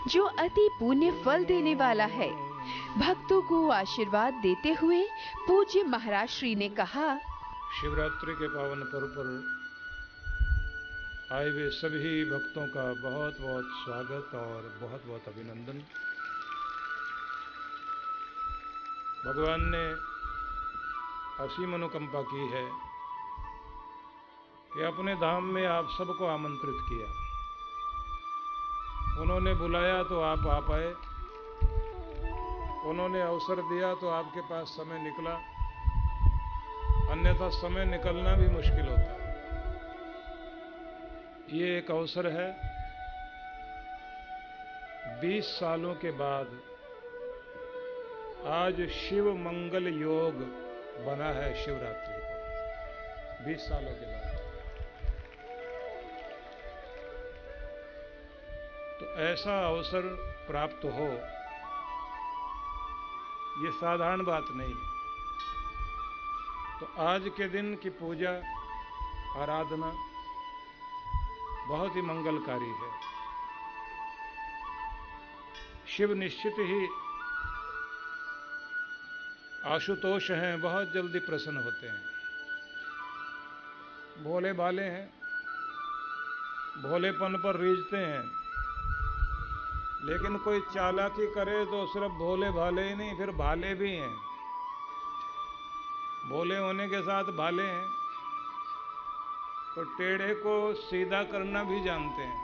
जो अति पुण्य फल देने वाला है। भक्तों को आशीर्वाद देते हुए पूज्य महाराज श्री ने कहा, शिवरात्रि के पावन पर्व पर आए हुए सभी भक्तों का बहुत बहुत स्वागत और बहुत बहुत अभिनंदन। भगवान ने असीम अनुकंपा की है कि अपने धाम में आप सबको आमंत्रित किया। उन्होंने बुलाया तो आप आ पाए, उन्होंने अवसर दिया तो आपके पास समय निकला, अन्यथा समय निकलना भी मुश्किल होता है। ये एक अवसर है। 20 सालों के बाद आज शिव मंगल योग बना है शिवरात्रि का। 20 सालों के बाद तो ऐसा अवसर प्राप्त हो, ये साधारण बात नहीं है। तो आज के दिन की पूजा आराधना बहुत ही मंगलकारी है। शिव निश्चित ही आशुतोष हैं, बहुत जल्दी प्रसन्न होते हैं। भोले भाले हैं, भोलेपन पर रीझते हैं, लेकिन कोई चालाकी करे तो सिर्फ भोले भाले ही नहीं, फिर भाले भी हैं। भोले होने के साथ भाले हैं, तो टेढ़े को सीधा करना भी जानते हैं।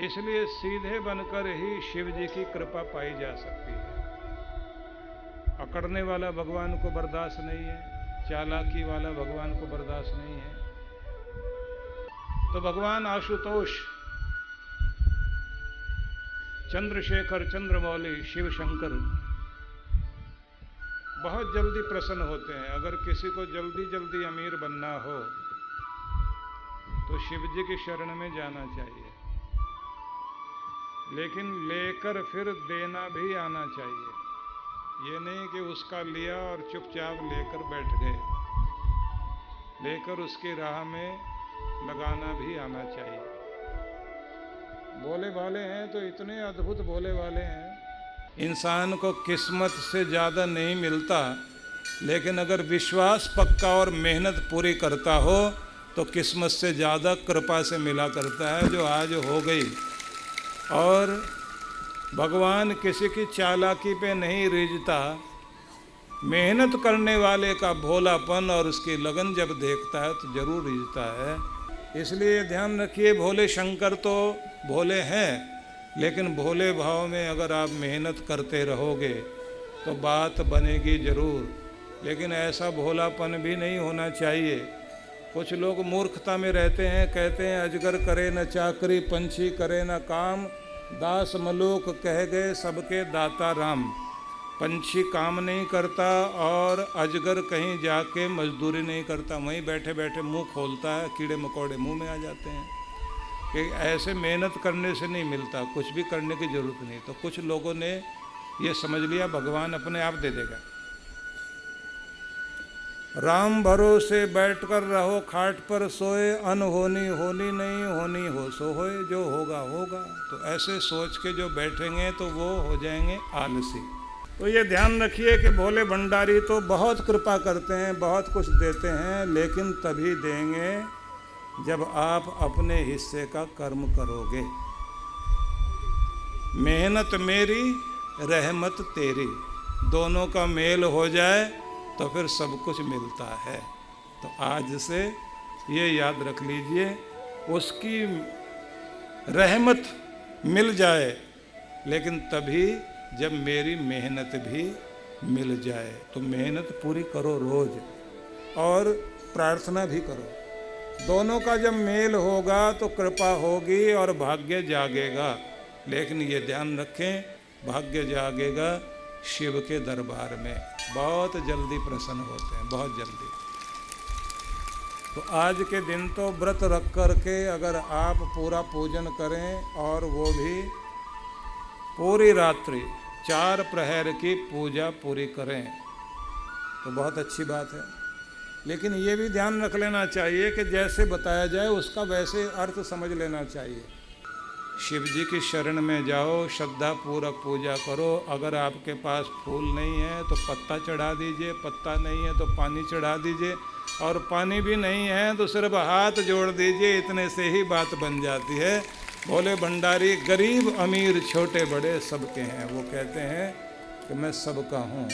इसलिए सीधे बनकर ही शिव जी की कृपा पाई जा सकती है। अकड़ने वाला भगवान को बर्दाश्त नहीं है, चालाकी वाला भगवान को बर्दाश्त नहीं है। तो भगवान आशुतोष, चंद्रशेखर, चंद्रमौली, शिव शंकर बहुत जल्दी प्रसन्न होते हैं। अगर किसी को जल्दी जल्दी अमीर बनना हो तो शिव जी की शरण में जाना चाहिए, लेकिन लेकर फिर देना भी आना चाहिए। ये नहीं कि उसका लिया और चुपचाप लेकर बैठ गए, लेकर उसकी राह में लगाना भी आना चाहिए। भोले भाले हैं तो इतने अद्भुत भोले भाले हैं। इंसान को किस्मत से ज़्यादा नहीं मिलता, लेकिन अगर विश्वास पक्का और मेहनत पूरी करता हो तो किस्मत से ज़्यादा कृपा से मिला करता है, जो आज हो गई। और भगवान किसी की चालाकी पे नहीं रीझता। मेहनत करने वाले का भोलापन और उसकी लगन जब देखता है तो जरूर रीझता है। इसलिए ध्यान रखिए, भोले शंकर तो भोले हैं, लेकिन भोले भाव में अगर आप मेहनत करते रहोगे तो बात बनेगी जरूर। लेकिन ऐसा भोलापन भी नहीं होना चाहिए। कुछ लोग मूर्खता में रहते हैं, कहते हैं अजगर करे न चाकरी, पंछी करे न काम, दास मलूक कह गए सबके दाता राम। पंछी काम नहीं करता और अजगर कहीं जाके मजदूरी नहीं करता, वहीं बैठे बैठे मुंह खोलता है, कीड़े मकोड़े मुंह में आ जाते हैं। कि ऐसे मेहनत करने से नहीं मिलता, कुछ भी करने की जरूरत नहीं। तो कुछ लोगों ने ये समझ लिया भगवान अपने आप दे देगा। राम भरोसे बैठकर रहो खाट पर सोए, अनहोनी होनी नहीं, होनी हो सो होए, जो होगा होगा। तो ऐसे सोच के जो बैठेंगे तो वो हो जाएंगे आलसी। तो ये ध्यान रखिए कि भोले भंडारी तो बहुत कृपा करते हैं, बहुत कुछ देते हैं, लेकिन तभी देंगे जब आप अपने हिस्से का कर्म करोगे। मेहनत मेरी, रहमत तेरी, दोनों का मेल हो जाए तो फिर सब कुछ मिलता है। तो आज से ये याद रख लीजिए, उसकी रहमत मिल जाए, लेकिन तभी जब मेरी मेहनत भी मिल जाए। तो मेहनत पूरी करो रोज, और प्रार्थना भी करो। दोनों का जब मेल होगा तो कृपा होगी और भाग्य जागेगा। लेकिन ये ध्यान रखें, भाग्य जागेगा शिव के दरबार में, बहुत जल्दी प्रसन्न होते हैं, बहुत जल्दी। तो आज के दिन तो व्रत रख कर के अगर आप पूरा पूजन करें, और वो भी पूरी रात्रि 4 प्रहर की पूजा पूरी करें, तो बहुत अच्छी बात है। लेकिन ये भी ध्यान रख लेना चाहिए कि जैसे बताया जाए उसका वैसे अर्थ समझ लेना चाहिए। शिव जी की शरण में जाओ, श्रद्धा पूर्वक पूजा करो। अगर आपके पास फूल नहीं है तो पत्ता चढ़ा दीजिए, पत्ता नहीं है तो पानी चढ़ा दीजिए, और पानी भी नहीं है तो सिर्फ हाथ जोड़ दीजिए। इतने से ही बात बन जाती है। भोले भंडारी गरीब अमीर छोटे बड़े सबके हैं। वो कहते हैं कि मैं सबका हूँ,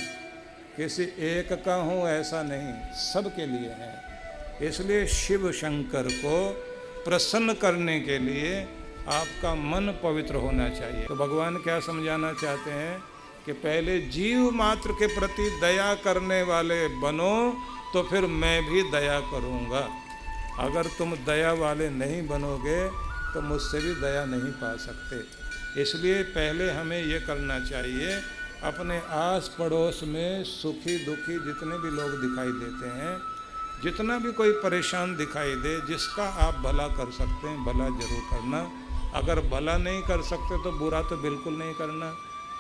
किसी एक का हूँ ऐसा नहीं, सबके लिए है। इसलिए शिव शंकर को प्रसन्न करने के लिए आपका मन पवित्र होना चाहिए। तो भगवान क्या समझाना चाहते हैं कि पहले जीव मात्र के प्रति दया करने वाले बनो, तो फिर मैं भी दया करूँगा। अगर तुम दया वाले नहीं बनोगे तो मुझसे भी दया नहीं पा सकते। इसलिए पहले हमें ये करना चाहिए, अपने आस पड़ोस में सुखी दुखी जितने भी लोग दिखाई देते हैं, जितना भी कोई परेशान दिखाई दे, जिसका आप भला कर सकते हैं भला जरूर करना। अगर भला नहीं कर सकते तो बुरा तो बिल्कुल नहीं करना।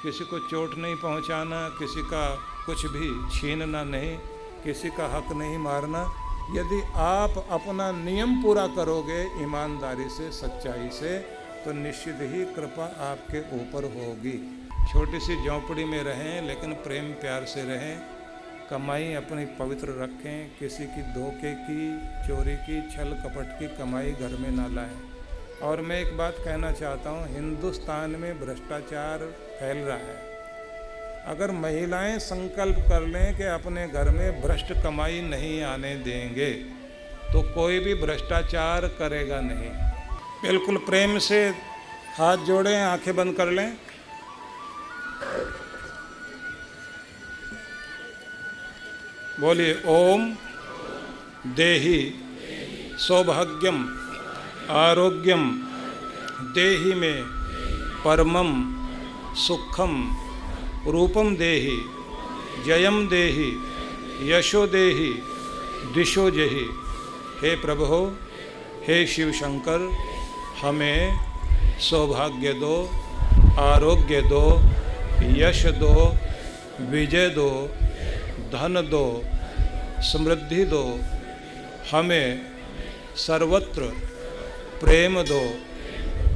किसी को चोट नहीं पहुंचाना, किसी का कुछ भी छीनना नहीं, किसी का हक नहीं मारना। यदि आप अपना नियम पूरा करोगे ईमानदारी से, सच्चाई से, तो निश्चित ही कृपा आपके ऊपर होगी। छोटी सी झोंपड़ी में रहें, लेकिन प्रेम प्यार से रहें। कमाई अपनी पवित्र रखें, किसी की धोखे की, चोरी की, छल कपट की कमाई घर में ना लाएं। और मैं एक बात कहना चाहता हूँ, हिंदुस्तान में भ्रष्टाचार फैल रहा है। अगर महिलाएं संकल्प कर लें कि अपने घर में भ्रष्ट कमाई नहीं आने देंगे, तो कोई भी भ्रष्टाचार करेगा नहीं। बिल्कुल प्रेम से हाथ जोड़ें, आंखें बंद कर लें। बोलिए ओम देहि सौभाग्यम आरोग्यम देहि में परमम सुखम रूपम देहि जयम देहि यशो देहि दिशो जहि। हे प्रभु, हे शिव शंकर, हमें सौभाग्य दो, आरोग्य दो, यश दो, विजय दो, धन दो, समृद्धि दो। हमें सर्वत्र प्रेम दो,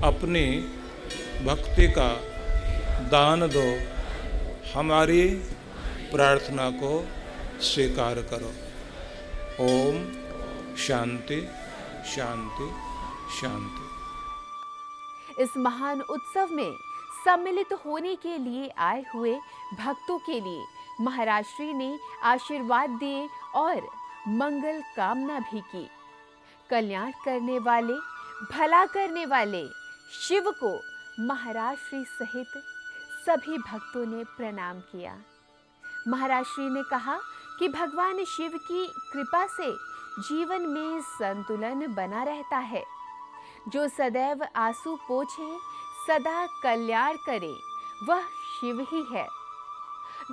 अपनी भक्ति का दान दो। हमारी प्रार्थना को स्वीकार करो। ओम शांति शांति शांति। इस महान उत्सव में सम्मिलित होने के लिए आए हुए भक्तों के लिए महाराज श्री ने आशीर्वाद दिए और मंगल कामना भी की। कल्याण करने वाले, भला करने वाले शिव को महाराज श्री सहित सभी भक्तों ने प्रणाम किया। महाराज श्री ने कहा कि भगवान शिव की कृपा से जीवन में संतुलन बना रहता है। जो सदैव आंसू पोंछे, सदा कल्याण करे, वह शिव ही है।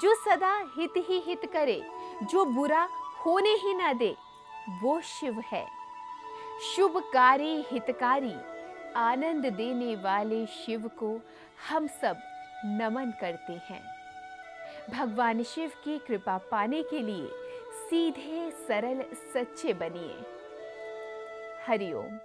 जो सदा हित ही हित करे, जो बुरा होने ही ना दे, वो शिव है। शुभकारी, हितकारी, आनंद देने वाले शिव को हम सब नमन करते हैं। भगवान शिव की कृपा पाने के लिए सीधे, सरल, सच्चे बनिए। हरि ओम।